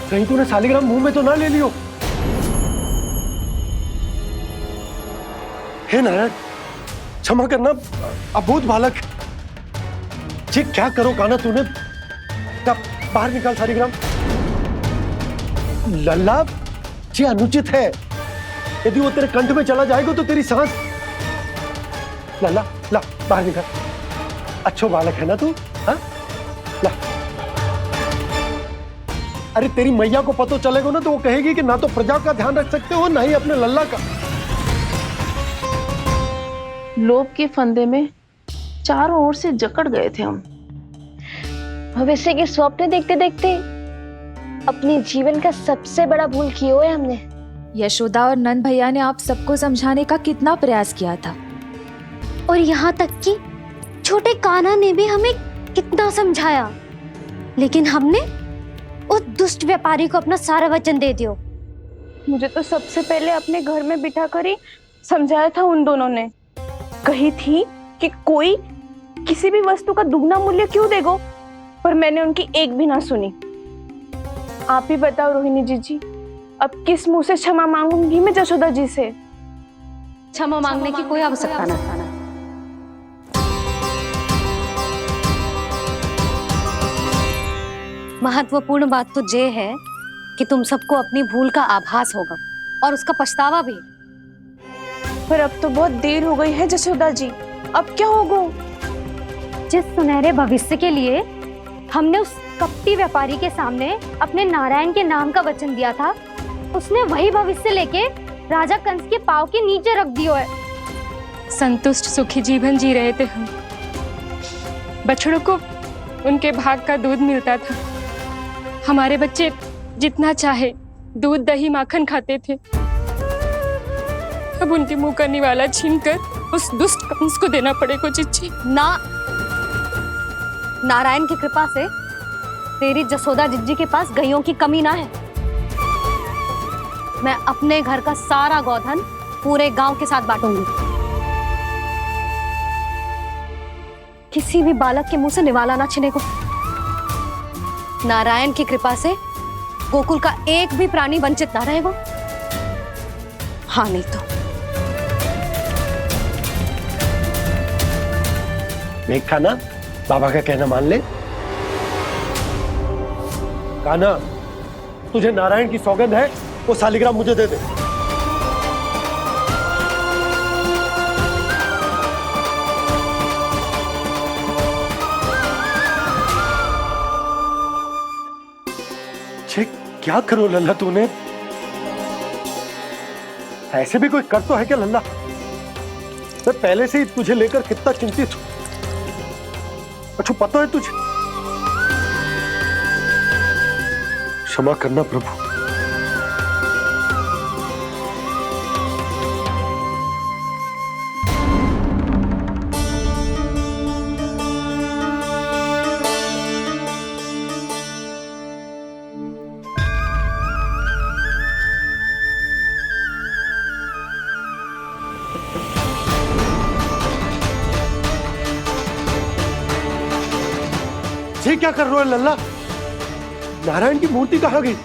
कहीं तूने सालिग्राम मुंह में तो ना ले लियो? हे नारायण, क्षमा करना, अबोध बालक। जी क्या करो कान्हा तूने? क्या बाहर निकाल सालिग्राम। लल्ला, जी अनुचित है। यदि वो तेरे कंठ में चला जाएगा तो तेरी सांस। लल्ला, ला बाहर निकाल। अच्छो बालक है ना तू? हाँ? ला। अरे तेरी मैया को पता चलेगा ना तो वो कहेगी कि ना तो प्रजा का ध्यान रख सकते हो ना ही अपने लल्ला का। लोभ के फंदे में चारों ओर से जकड़ गए थे हम। भविष्य के स्वप्न देखते देखते अपने जीवन का सबसे बड़ा भूल किया है हमने। यशोदा और नंद भैया ने आप सबको समझाने का कितना प्रयास किया था, और यहाँ तक कि छोटे कान्हा ने भी हमें कितना समझाया, लेकिन हमने उस दुष्ट व्यापारी को अपना सारा वचन दे दिया। मुझे तो सबसे पहले अपने घर में बिठा कर ही समझाया था उन दोनों ने। कही थी कि कोई किसी भी वस्तु का दुगना मूल्य क्यों देगा, पर मैंने उनकी एक भी ना सुनी। आप ही बताओ रोहिणी जी, अब किस मुंह से क्षमा मांगूंगी मैं जशोदा जी से? क्षमा मांगने की कोई आवश्यकता नहीं। महत्वपूर्ण बात तो ये है कि तुम सबको अपनी भूल का आभास होगा और उसका पछतावा भी। पर अब तो बहुत देर हो गई है जशोदा जी, अब क्या होगा? जिस सुनहरे भविष्य के लिए हमने उस कपटी व्यापारी के सामने अपने नारायण के नाम का वचन दिया था, उसने वही भविष्य लेके राजा कंस के पांव के नीचे रख दिया है। संतुष्ट सुखी जीवन जी रहे थे हम। बछड़ों को उनके भाग का दूध मिलता था। हमारे बच्चे जितना चाहे दूध दही माखन खाते थे। अब उनके मुंह का निवाला छीनकर उस दुष्ट कंस को देना पड़ेगा चिच्ची। ना, नारायण की कृपा से तेरी जसोदा जिज्जी के पास गायों की कमी ना है। मैं अपने घर का सारा गोधन पूरे गांव के साथ बांटूंगी। किसी भी बालक के मुंह से निवाला ना छिने को। नारायण की कृपा से गोकुल का एक भी प्राणी वंचित ना रहेगा। हाँ नहीं तो देख कान्हा, बाबा का कहना मान ले। कान्हा, तुझे नारायण की सौगंध है, वो सालिग्राम मुझे दे दे। क्या करो लल्ला तूने? ऐसे भी कोई कर तो है क्या लल्ला? मैं पहले से ही तुझे लेकर कितना चिंतित हूं। अच्छा पता है तुझे? क्षमा करना प्रभु। ये क्या कर रहे हो लल्ला? नारायण की मूर्ति कहाँ गई?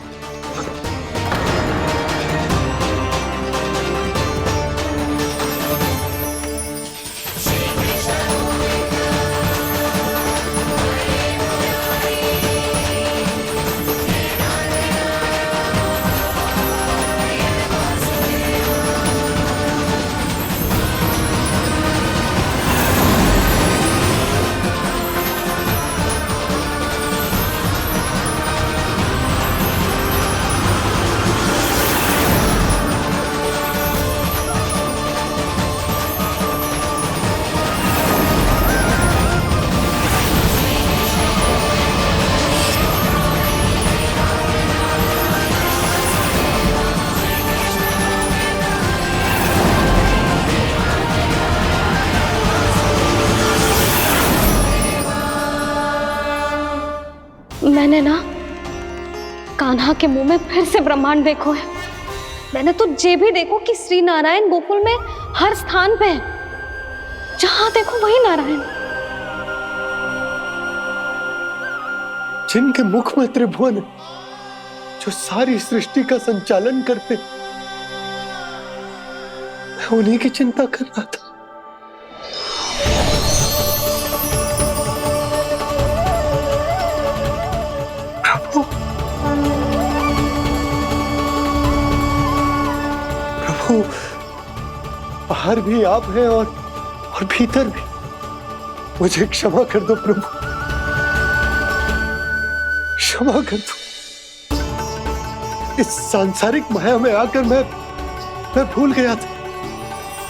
मैंने ना कान्हा के मुंह में फिर से ब्रह्मांड देखो है। मैंने तो जे भी देखो कि श्री नारायण गोकुल में हर स्थान पे है, जहां देखो वही नारायण। जिनके मुख में त्रिभुवन है, जो सारी सृष्टि का संचालन करते, मैं उन्हीं की चिंता कर रहा था। प्रभु, प्रभु, बाहर भी आप हैं और भीतर भी। मुझे क्षमा कर दो प्रभु, क्षमा कर दो। इस सांसारिक माया में आकर मैं भूल गया था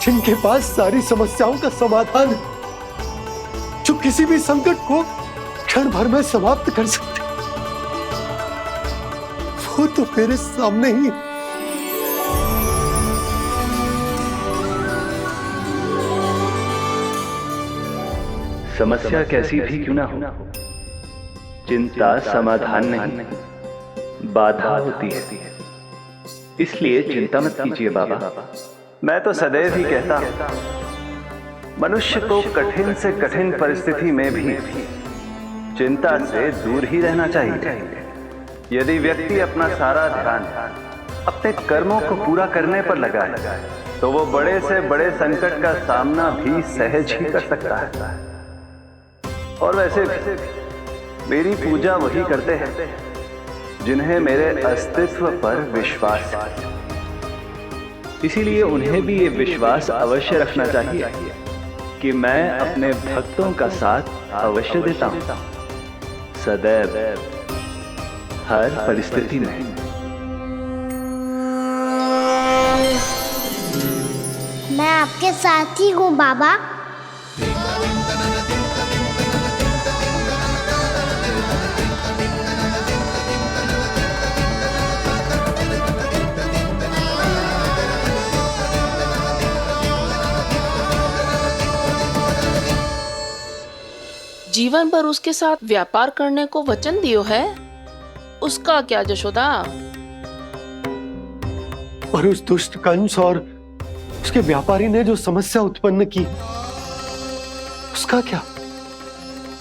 जिनके पास सारी समस्याओं का समाधान है, जो किसी भी संकट को क्षण भर में समाप्त कर सकते, वो तो मेरे सामने ही। समस्या कैसी भी क्यों ना हो, चिंता समाधान नहीं, बाधा होती है। इसलिए चिंता मत कीजिए बाबा। मैं तो सदैव ही कहता हूं, मनुष्य को कठिन से कठिन परिस्थिति में भी चिंता से दूर ही रहना चाहिए। यदि व्यक्ति अपना सारा ध्यान अपने कर्मों को पूरा करने पर लगाए, तो वो बड़े से बड़े संकट का सामना भी सहज ही कर सकता है। और वैसे भी मेरी पूजा वही करते हैं जिन्हें मेरे अस्तित्व पर विश्वास है। इसीलिए उन्हें भी ये विश्वास अवश्य रखना चाहिए कि मैं अपने भक्तों का साथ अवश्य देता हूं, सदैव, हर परिस्थिति में। मैं आपके साथ ही हूँ बाबा। जीवन भर उसके साथ व्यापार करने को वचन दियो है, उसका क्या जशोदा? और उस दुष्ट कंस और उसके व्यापारी ने जो समस्या उत्पन्न की, उसका क्या?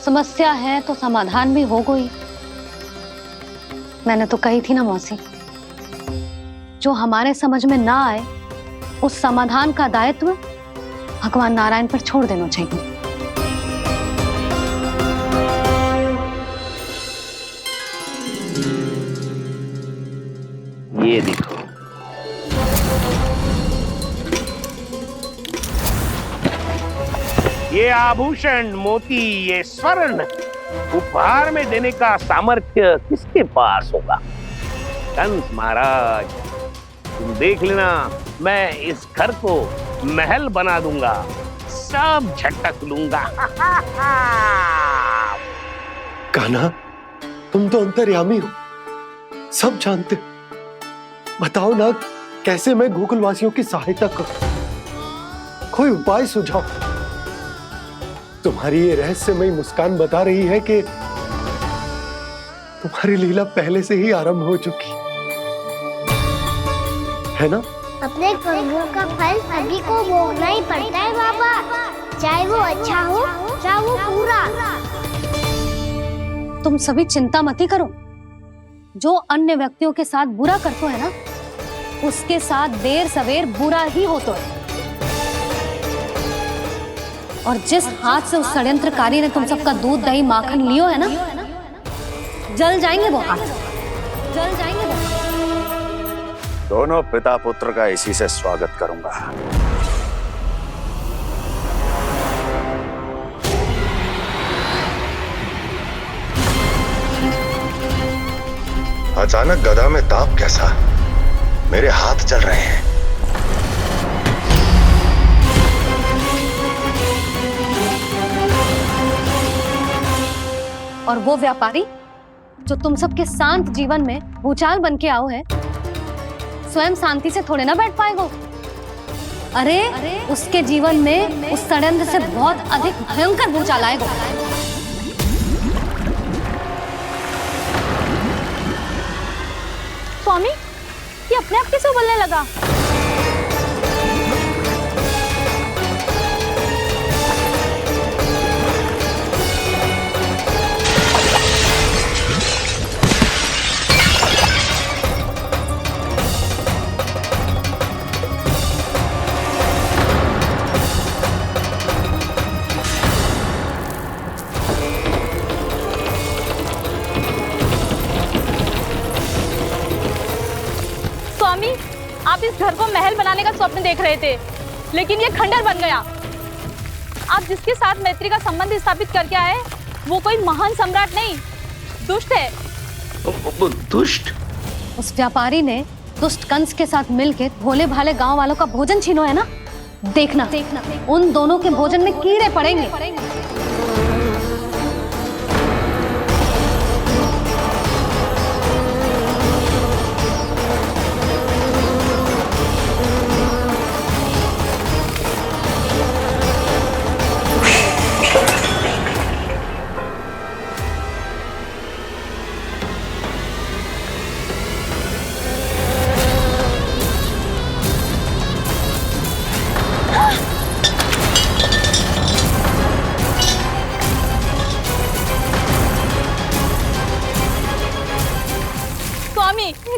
समस्या है तो समाधान भी हो गई। मैंने तो कही थी ना मौसी, जो हमारे समझ में ना आए उस समाधान का दायित्व भगवान नारायण पर छोड़ देना चाहिए। ये देखो, ये आभूषण, मोती, ये स्वर्ण उपहार में देने का सामर्थ्य किसके पास होगा? कंस महाराज, तुम देख लेना, मैं इस घर को महल बना दूंगा, सब झटक लूंगा। कान्हा, तुम तो अंतर्यामी हो, सब जानते हो। बताओ ना, कैसे मैं गोकुलवासियों की सहायता करूं? कोई उपाय सुझाओ। तुम्हारी ये रहस्यमयी मुस्कान बता रही है कि तुम्हारी लीला पहले से ही आरंभ हो चुकी है ना? अपने कर्मों का फल सभी को भोगना ही पड़ता है बाबा, चाहे वो अच्छा हो चाहे वो बुरा। तुम सभी चिंता मत ही करो। जो अन्य व्यक्तियों के साथ बुरा करते है ना, उसके साथ देर सवेर बुरा ही होता है। और जिस हाथ से उस षड्यंत्रकारी ने तुम सबका दूध दही माखन लियो है ना, जल जाएंगे वो हाथ, जल जाएंगे वो। दोनों पिता पुत्र का इसी से स्वागत करूंगा। अचानक गदा में ताप कैसा? मेरे हाथ जल रहे हैं। और वो व्यापारी जो तुम सबके शांत जीवन में भूचाल बन के आओ है, स्वयं शांति से थोड़े ना बैठ पाएगा। अरे उसके जीवन में उस षड्यंत्र से बहुत अधिक भयंकर भूचाल आएगा। स्वामी, ये अपने आप कैसे उबलने लगा? स्वामी, आप इस घर को महल बनाने का स्वप्न देख रहे थे, लेकिन ये खंडर बन गया। आप जिसके साथ मैत्री का संबंध स्थापित करके आए, वो कोई महान सम्राट नहीं, दुष्ट है। दुष्ट? उस व्यापारी ने दुष्ट कंस के साथ मिलकर भोले भाले गांव वालों का भोजन छीनो है ना। देखना उन दोनों के भोजन में कीड़े पड़ेंगे।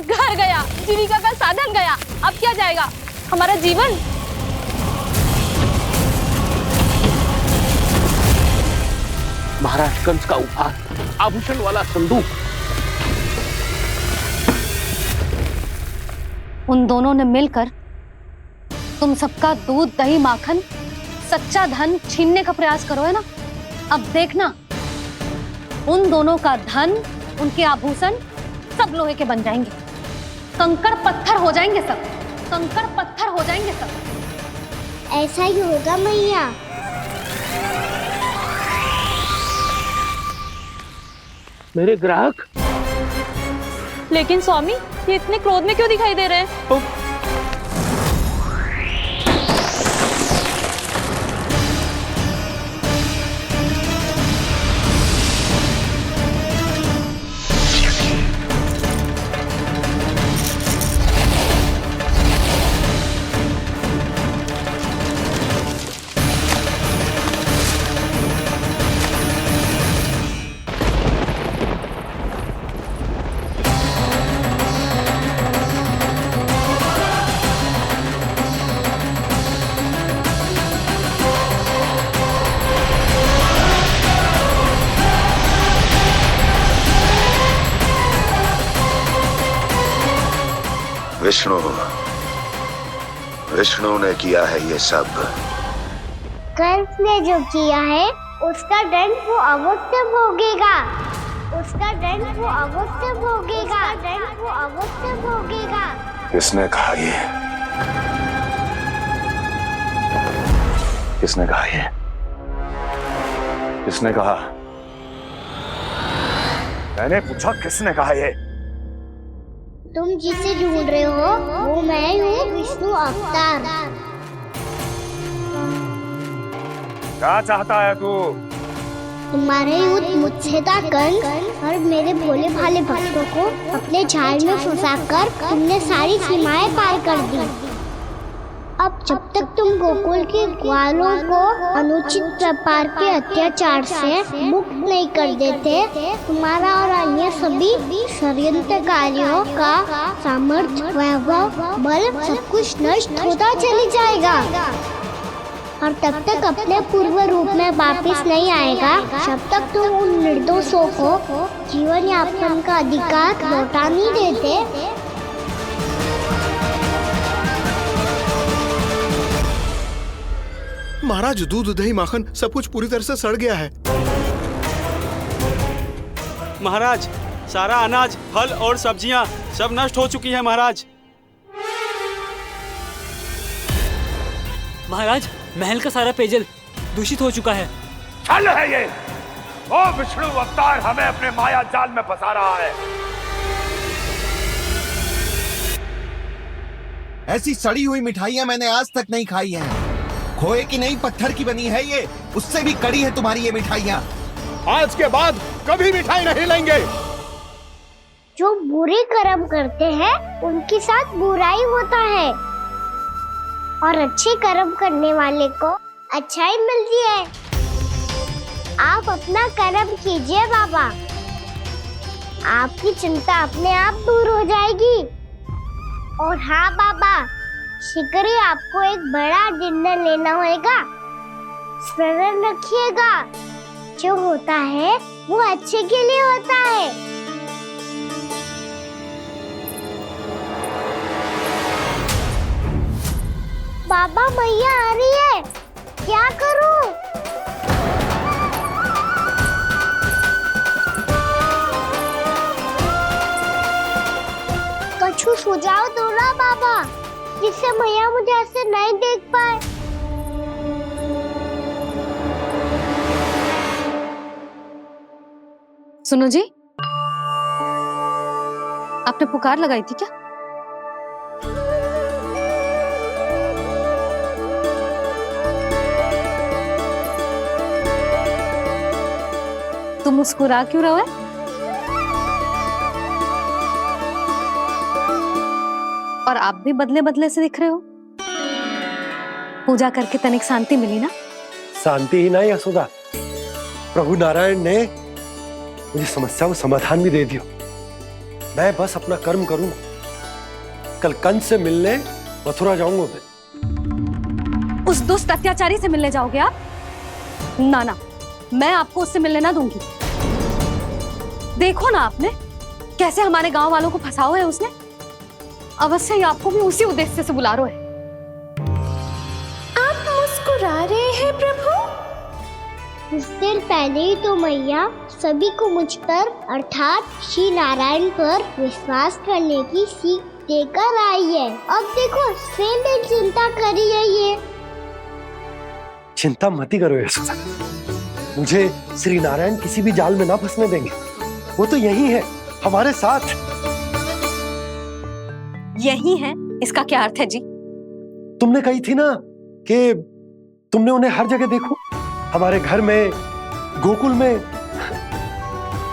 घर गया, जीविका का साधन गया, अब क्या जाएगा हमारा जीवन? महाराज कंस का उपहार, आभूषण वाला संदूक। उन दोनों ने मिलकर तुम सबका दूध दही माखन सच्चा धन छीनने का प्रयास करो है ना। अब देखना उन दोनों का धन, उनके आभूषण सब लोहे के बन जाएंगे, कंकड़ पत्थर हो जाएंगे सब, कंकड़ पत्थर हो जाएंगे सब। ऐसा ही होगा मैया। मेरे ग्राहक? लेकिन स्वामी, ये इतने क्रोध में क्यों दिखाई दे रहे हैं? विष्णु ने किया है ये सब। कंस ने जो किया है उसका दंड वो अवश्य भोगेगा, उसका दंड वो अवश्य भोगेगा, दंड वो अवश्य भोगेगा। किसने कहा ये? किसने कहा ये? किसने कहा? मैंने पूछा किसने कहा ये? तुम जिसे ढूंढ रहे हो वो मैं हूँ, विष्णु अवतार। क्या चाहता है तू? तुम्हारे युद्ध मुझसे था कंस, और मेरे भोले भाले भक्तों को अपने जाल में फंसाकर तुमने सारी सीमाएं पार कर दी। अब जब तक तुम गोकुल के ग्वालों को अनुचित प्रकार के अत्याचार से मुक्त नहीं कर देते, तुम्हारा और अन्य सभी षड्यंत्रकारियों का सामर्थ्य, वैभव, बल सब कुछ नष्ट होता चले जाएगा, और तब तक अपने पूर्व रूप में वापस नहीं आएगा जब तक तुम उन निर्दोषों को जीवन यापन का अधिकार लौटा नहीं देते। महाराज, दूध दही माखन सब कुछ पूरी तरह से सड़ गया है। महाराज, सारा अनाज, फल और सब्जियां सब नष्ट हो चुकी है महाराज। महाराज, महल का सारा पेयजल दूषित हो चुका है। छल है ये। वो विष्णु अवतार हमें अपने माया जाल में फंसा रहा है। ऐसी सड़ी हुई मिठाइयां मैंने आज तक नहीं खाई हैं। खोए की नहीं, पत्थर की बनी है ये, उससे भी कड़ी है तुम्हारी ये मिठाइयां। आज के बाद कभी मिठाई नहीं लेंगे। जो बुरे कर्म करते हैं उनके साथ बुराई होता है और अच्छे कर्म करने वाले को अच्छाई मिलती है। आप अपना कर्म कीजिए बाबा, आपकी चिंता अपने आप दूर हो जाएगी। और हाँ बाबा, शीघ्र ही आपको एक बड़ा डिनर लेना होगा। स्मरण रखिएगा, जो होता है वो अच्छे के लिए होता है। बाबा मैया आ रही है, क्या करूं? कुछ सुझाव दो ना बाबा, जिससे मैया मुझे ऐसे नहीं देख पाए। सुनो जी, आपने पुकार लगाई थी क्या? तुम मुस्कुरा क्यों रहे हो? और आप भी बदले बदले से दिख रहे हो। पूजा करके तनिक शांति मिली ना? शांति ही ना यशोदा, प्रभु नारायण ने मुझे समस्या को समाधान भी दे दिया। मैं बस अपना कर्म करूं। कल कंस से मिलने मथुरा जाऊंगा मैं। उस दुष्ट अत्याचारी से मिलने जाओगे आप? ना ना, मैं आपको उससे मिलने ना दूंगी। देखो ना आपने कैसे हमारे गांव वालों को फंसाओ है उसने। अवश्य ही आपको भी उसी उद्देश्य से बुला रहा है। आप मुस्कुरा रहे हैं प्रभु? कुछ देर पहले ही तो मैया सभी को मुझ पर अर्थात श्री नारायण पर विश्वास करने की सीख देकर आई है। अब देखो स्वयं भी चिंता करी है ये। चिंता मत ही करो यशोदा, मुझे श्री नारायण किसी भी जाल में ना फंसने देंगे। वो तो यही है हमारे साथ। यही है, इसका क्या अर्थ है जी? तुमने कही थी ना कि तुमने उन्हें हर जगह देखो, हमारे घर में, गोकुल में।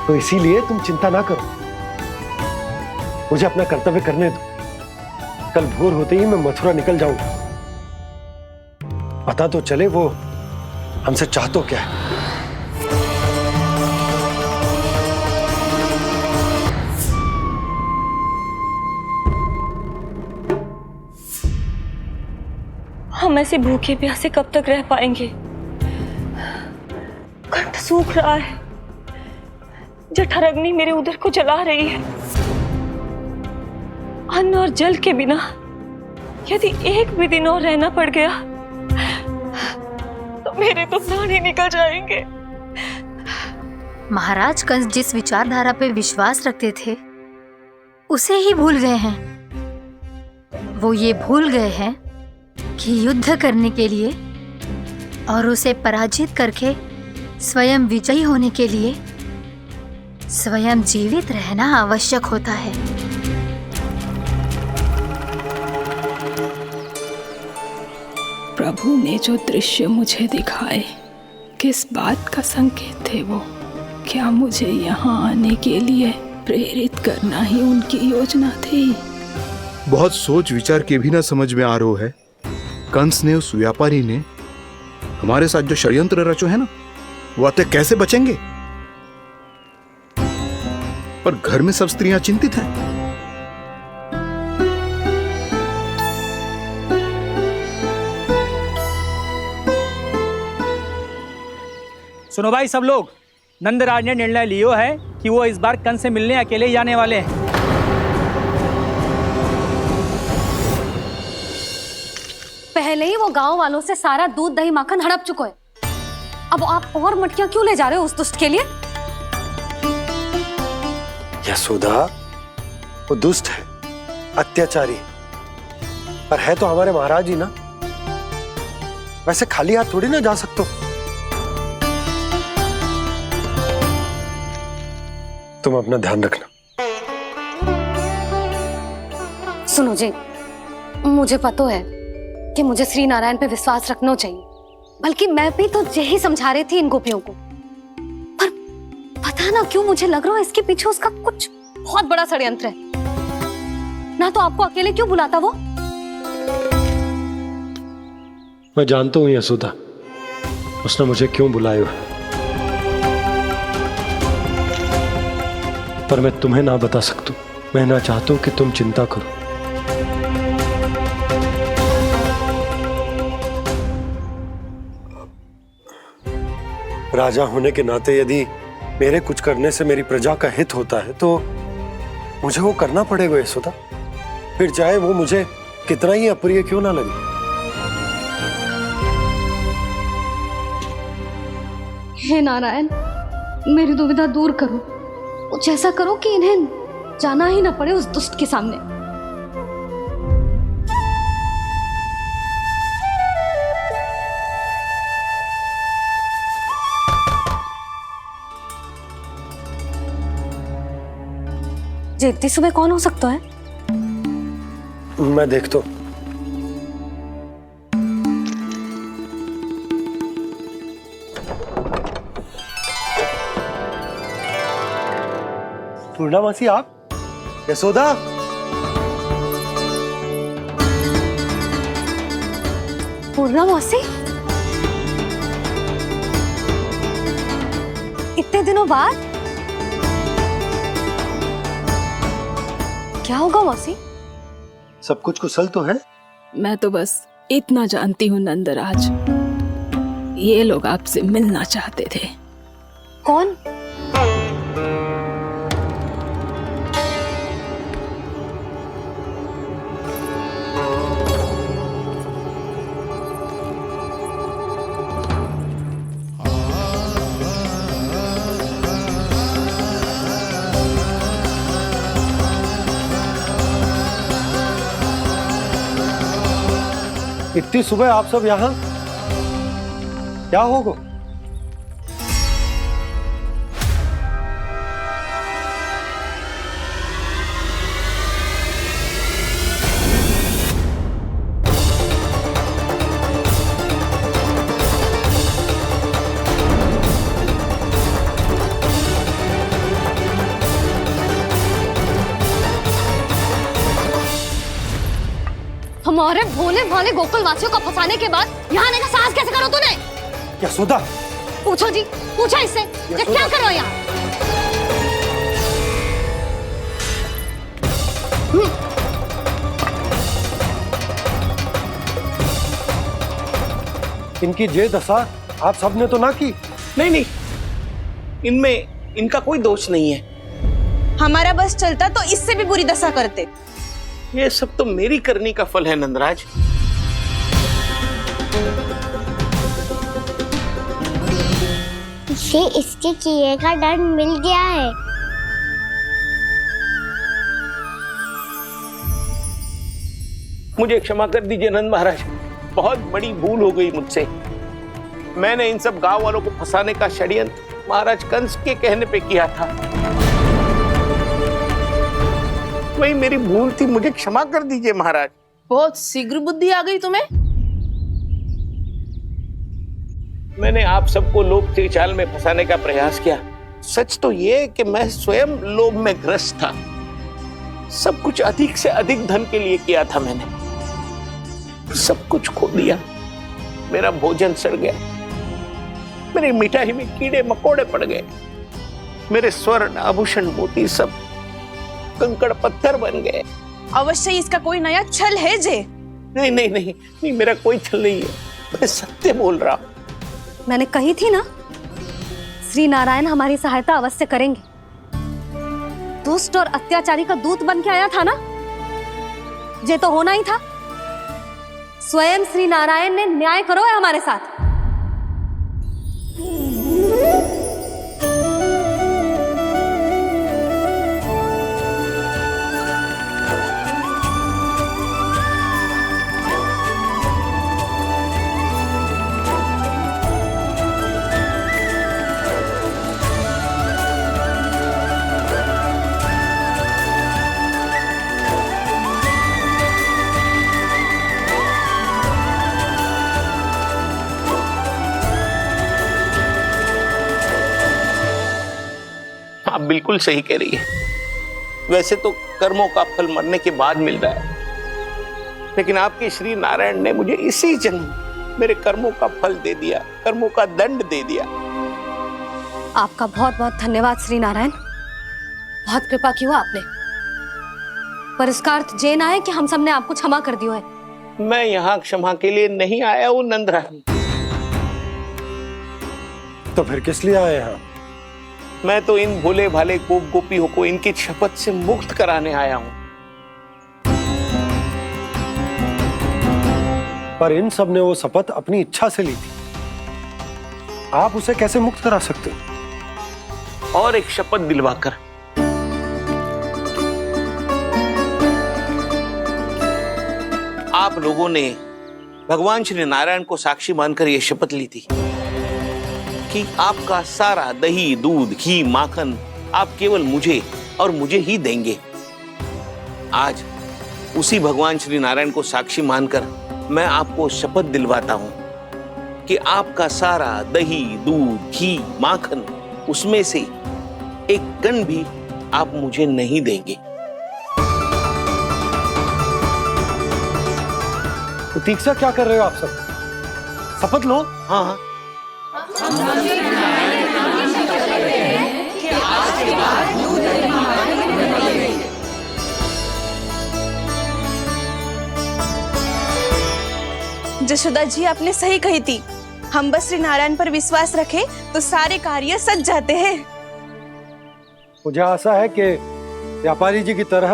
तो इसीलिए तुम चिंता ना करो, मुझे अपना कर्तव्य करने दो। कल भोर होते ही मैं मथुरा निकल जाऊंगा। पता तो चले वो हमसे चाहतो क्या है। हम ऐसे भूखे प्यासे कब तक रह पाएंगे? कंठ सूख रहा है, जठराग्नि मेरे उदर को जला रही है। अन्न और जल के बिना यदि एक भी दिन और रहना पड़ गया तो मेरे तो प्राण ही निकल जाएंगे। महाराज कंस जिस विचारधारा पे विश्वास रखते थे उसे ही भूल गए हैं। वो ये भूल गए हैं कि युद्ध करने के लिए और उसे पराजित करके स्वयं विजयी होने के लिए स्वयं जीवित रहना आवश्यक होता है। प्रभु ने जो दृश्य मुझे दिखाए किस बात का संकेत थे वो? क्या मुझे यहाँ आने के लिए प्रेरित करना ही उनकी योजना थी? बहुत सोच विचार के भी ना समझ में आ रहा है। कंस ने, उस व्यापारी ने हमारे साथ जो षड्यंत्र रचो है ना, वो आते कैसे बचेंगे? पर घर में सब स्त्रियां चिंतित हैं। सुनो भाई सब लोग, नंदराज ने निर्णय लियो है कि वो इस बार कंस से मिलने अकेले जाने वाले हैं। पहले ही वो गांव वालों से सारा दूध दही माखन हड़प चुका है। अब आप और मटकियां क्यों ले जा रहे हो उस दुष्ट के लिए? यशोदा, वो दुष्ट है, अत्याचारी, पर है तो हमारे महाराज ही ना। वैसे खाली हाथ थोड़ी ना जा सकते हो। तुम अपना ध्यान रखना। सुनो जी, मुझे पता है कि मुझे श्री नारायण पे विश्वास रखना चाहिए, बल्कि मैं भी तो यही समझा रही थी इन गोपियों को। पर पता ना क्यों मुझे लग रहा है इसके पीछे उसका कुछ बहुत बड़ा षड्यंत्र है। ना तो आपको अकेले क्यों बुलाता वो? मैं जानता हूँ यशोदा, उसने मुझे क्यों बुलाया है, पर मैं तुम्हें ना बता सकता। मैं ना चाहता हूं कि तुम चिंता करो। राजा होने के नाते यदि मेरे कुछ करने से मेरी प्रजा का हित होता है तो मुझे वो करना पड़ेगा यशोदा, फिर चाहे वो मुझे कितना ही अप्रिय क्यों ना लगे। हे नारायण, मेरी दुविधा दूर करो। कुछ ऐसा करो कि इन्हें जाना ही ना पड़े उस दुष्ट के सामने। जी इतनी सुबह कौन हो सकता है? मैं देखता हूं। पूर्णामासी आप? यशोदा? पूर्णामासी? इतने दिनों बाद? क्या होगा मौसी? सब कुछ कुशल तो है? मैं तो बस इतना जानती हूँ नंदराज, ये लोग आपसे मिलना चाहते थे। कौन? इतनी सुबह आप सब यहाँ? क्या होगा? हमारे भोले भाले गोकुल वासियों को फंसाने के बाद यहाँ आने का साहस कैसे करो तूने? यशोदा! पूछो जी, पूछो इससे, ये क्या करो यहाँ? इनकी ये दशा आप सबने तो ना की? नहीं नहीं, इनमें इनका कोई दोष नहीं है। हमारा बस चलता तो इससे भी बुरी दशा करते। ये सब तो मेरी करनी का फल है नंदराज। इसे इसके किए का दंड मिल गया है। मुझे क्षमा कर दीजिए नंद महाराज, बहुत बड़ी भूल हो गई मुझसे। मैंने इन सब गांव वालों को फंसाने का षड्यंत्र महाराज कंस के कहने पे किया था। वही मेरी भूल थी, मुझे क्षमा कर दीजिए महाराज। बहुत शीघ्र बुद्धि आ गई तुम्हें। मैंने आप सबको लोभ के जाल में फंसाने का प्रयास किया। सच तो ये कि मैं स्वयं लोभ में ग्रस्त था। सब कुछ अधिक से अधिक धन के लिए किया था मैंने। सब कुछ खो दिया। मेरा भोजन सड़ गया, मेरी मिठाई में कीड़े मकोड़े पड़ गए, मेरे स्वर्ण आभूषण मोती सब कंकड़ पत्थर बन गए। अवश्य इसका कोई नया छल है जे। नहीं नहीं नहीं नहीं, मेरा कोई छल नहीं है, मैं सत्य बोल रहा हूं। मैंने कही थी ना, श्री नारायण हमारी सहायता अवश्य करेंगे। दुष्ट और अत्याचारी का दूत बन के आया था ना, ये तो होना ही था। स्वयं श्री नारायण ने न्याय करो है हमारे साथ। आप बिल्कुल सही कह रही है। वैसे तो कर्मों का फल मरने के बाद मिल रहा है, लेकिन आपके श्री नारायण ने मुझे इसी जन्म मेरे कर्मों का फल दे दिया, कर्मों का दंड दे दिया। आपका बहुत बहुत धन्यवाद श्री नारायण, बहुत कृपा की हो आपने। पर इसका अर्थ ये ना है कि हम सब ने आपको क्षमा कर दिया है। मैं यहाँ क्षमा के लिए नहीं आया हूँ नंदरानी। तो फिर किस लिए आए हैं? मैं तो इन भोले भाले गोप गोपियों को इनकी शपथ से मुक्त कराने आया हूँ। पर इन सब ने वो शपथ अपनी इच्छा से ली थी, आप उसे कैसे मुक्त करा सकते हो? और एक शपथ दिलवाकर। आप लोगों ने भगवान श्री नारायण को साक्षी मानकर यह शपथ ली थी कि आपका सारा दही, दूध, घी, माखन आप केवल मुझे और मुझे ही देंगे। आज उसी भगवान श्री नारायण को साक्षी मानकर मैं आपको शपथ दिलवाता हूं कि आपका सारा दही, दूध, घी, माखन उसमें से एक कण भी आप मुझे नहीं देंगे। प्रतीक्षा क्या कर रहे हो आप सब? शपथ लो। हाँ हाँ। जशोदा जी, आपने सही कही थी। हम बस श्री नारायण पर विश्वास रखें तो सारे कार्य सज जाते हैं। मुझे आशा है कि व्यापारी जी की तरह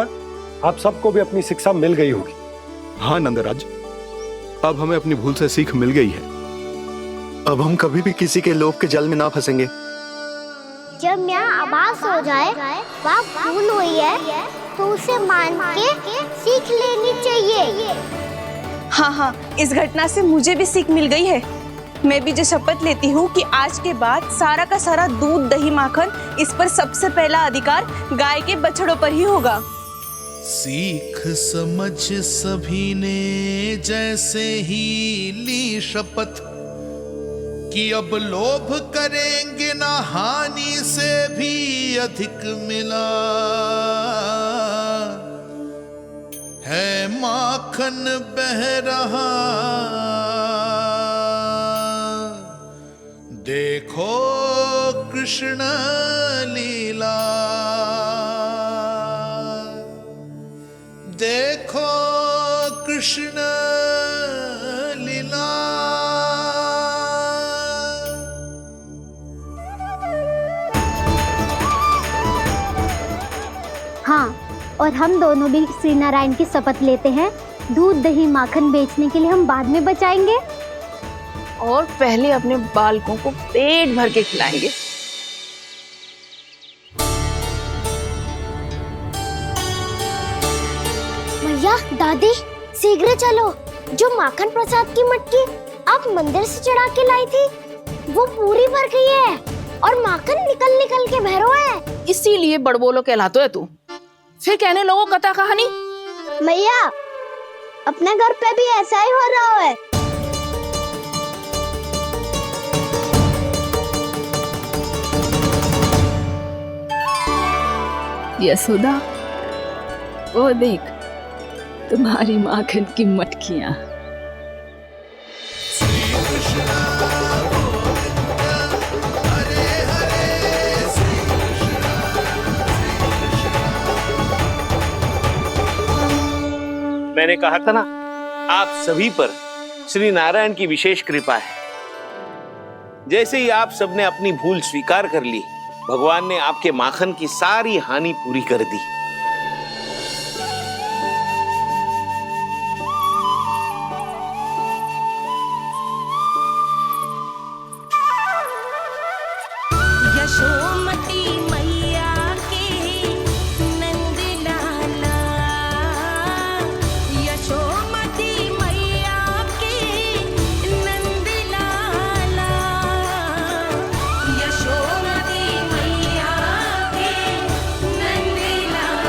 आप सबको भी अपनी शिक्षा मिल गई होगी। हाँ नंदराज, अब हमें अपनी भूल से सीख मिल गई है। अब हम कभी भी किसी के लोभ के जल में ना फंसेंगे। जब यहाँ आभास हो जाए वहाँ भूल हुई है तो उसे मान के सीख लेनी चाहिए। हाँ हाँ, इस घटना से मुझे भी सीख मिल गई है। मैं भी जो शपथ लेती हूँ कि आज के बाद सारा का सारा दूध, दही, माखन इस पर सबसे पहला अधिकार गाय के बछड़ों पर ही होगा। सीख समझ सभी ने जैसे ही ली शपथ कि अब लोभ करेंगे ना हानि से भी अधिक मिला है, माखन बह रहा देखो कृष्ण लीला, देखो कृष्ण लीला। हाँ, और हम दोनों भी श्री नारायण की शपथ लेते हैं, दूध, दही, माखन बेचने के लिए हम बाद में बचाएंगे और पहले अपने बालकों को पेट भर के खिलाएंगे। भैया, दादी, शीघ्र चलो। जो माखन प्रसाद की मटकी आप मंदिर से चढ़ा के लाई थी वो पूरी भर गई है और माखन निकल निकल के बह रहा है। इसीलिए बड़बोलो कहलाते है तू। फिर कहने लोगों कथा कहानी। भैया, अपने घर पे भी ऐसा ही हो रहा है। यशोदा, वो देख तुम्हारी माखन की मटकियां। मैंने कहा था ना, आप सभी पर श्री नारायण की विशेष कृपा है। जैसे ही आप सबने अपनी भूल स्वीकार कर ली, भगवान ने आपके माखन की सारी हानि पूरी कर दी। यशोमती मैया के नंद लाला, यशोमती मैया के नंद लाला, यशोमती मैया के नंद लाला।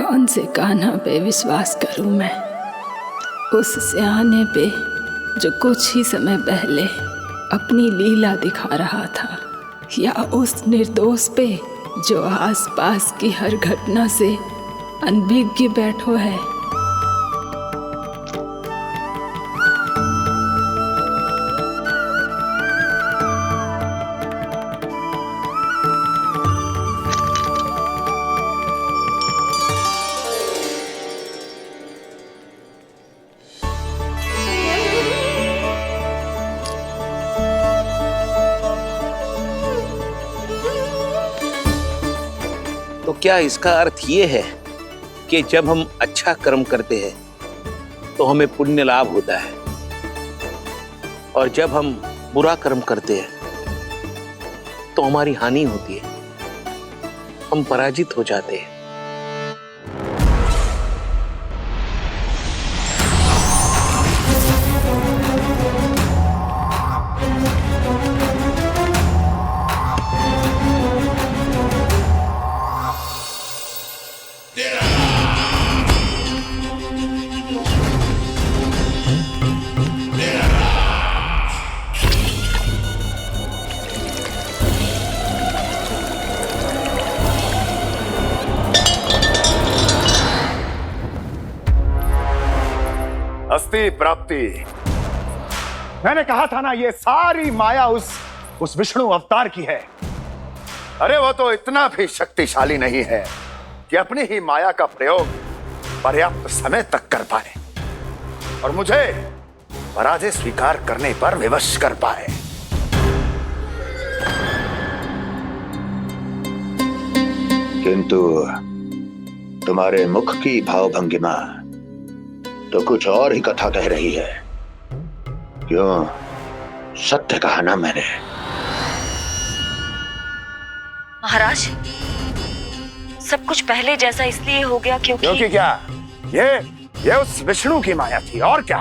कौन से कान्हा पे विश्वास करूं मैं? उस सियाने पे जो कुछ ही समय पहले अपनी लीला दिखा रहा था, या उस निर्दोष पे जो आसपास की हर घटना से अनभिज्ञ बैठो है? तो क्या इसका अर्थ ये है कि जब हम अच्छा कर्म करते हैं तो हमें पुण्य लाभ होता है, और जब हम बुरा कर्म करते हैं तो हमारी हानि होती है, हम पराजित हो जाते हैं? अस्ति प्राप्ति। मैंने कहा था ना, ये सारी माया उस विष्णु अवतार की है। अरे वो तो इतना भी शक्तिशाली नहीं है कि अपनी ही माया का प्रयोग पर्याप्त समय तक कर पाए और मुझे पराजय स्वीकार करने पर विवश कर पाए। किंतु तुम्हारे मुख की भावभंगिमा तो कुछ और ही कथा कह रही है। क्यों? सत्य कहा ना मैंने। महाराज, सब कुछ पहले जैसा इसलिए हो गया क्योंकि क्या? ये उस विष्णु की माया थी, और क्या?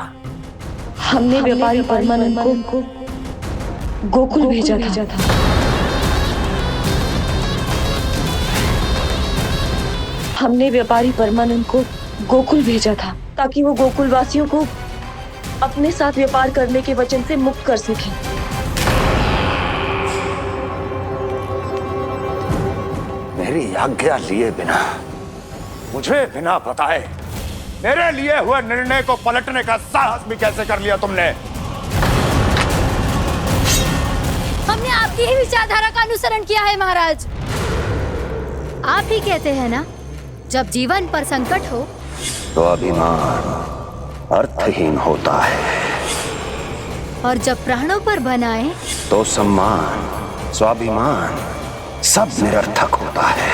हमने व्यापारी परमानंद को गोकुल भेजा था। हमने व्यापारी परमानंद को गोकुल भेजा था ताकि वो गोकुल वासियों को अपने साथ व्यापार करने के वचन से मुक्त कर सके। मेरी आज्ञा लिए बिना, मुझे बिना बताए मेरे लिए हुए निर्णय को पलटने का साहस भी कैसे कर लिया तुमने? हमने आपकी ही विचारधारा का अनुसरण किया है महाराज। आप ही कहते हैं ना, जब जीवन पर संकट हो तो अभिमान अर्थहीन होता है, और जब प्राणों पर बनाए तो सम्मान स्वाभिमान सब निरर्थक होता है।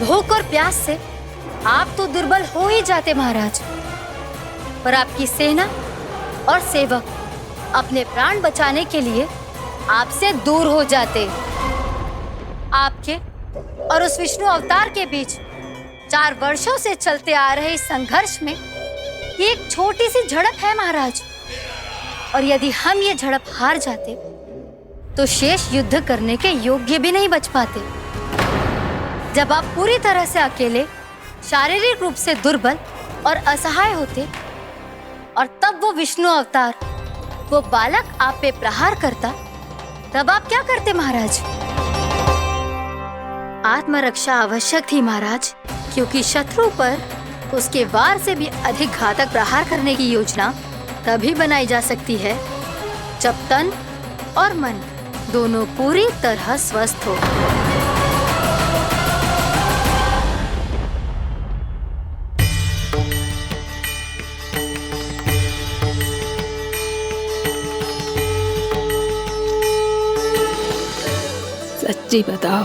भूख और प्यास से आप तो दुर्बल हो ही जाते महाराज, पर आपकी सेना और सेवक अपने प्राण बचाने के लिए आपसे दूर हो जाते। आपके और उस विष्णु अवतार के बीच 4 वर्षों से चलते आ रहे इस संघर्ष में ये एक छोटी सी झड़प है महाराज, और यदि हम ये झड़प हार जाते तो शेष युद्ध करने के योग्य भी नहीं बच पाते। जब आप पूरी तरह से अकेले, शारीरिक रूप से दुर्बल और असहाय होते, और तब वो विष्णु अवतार, वो बालक आप पे प्रहार करता, तब आप क्या करते महाराज? आत्मरक्षा आवश्यक थी महाराज, क्योंकि शत्रु पर उसके वार से भी अधिक घातक प्रहार करने की योजना तभी बनाई जा सकती है जब तन और मन दोनों पूरी तरह स्वस्थ हो। सच्ची बताओ,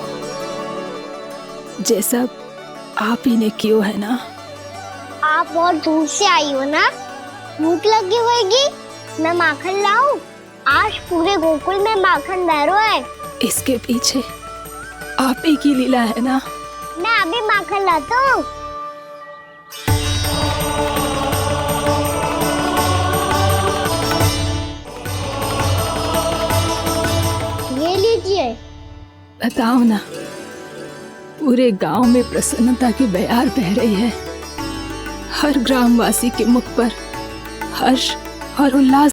ये सब आप ही ने क्यों है ना? आप बहुत दूर से आई हो ना, भूख लगी होगी। मैं माखन लाऊं? आज पूरे गोकुल में माखन बह रहा है। इसके पीछे आप ही की लीला है ना? मैं अभी माखन लाता हूँ। ये लीजिए। बताओ ना, पूरे गांव में प्रसन्नता की बयार बह रही है। हर ग्रामवासी के मुख पर हर्ष और उल्लास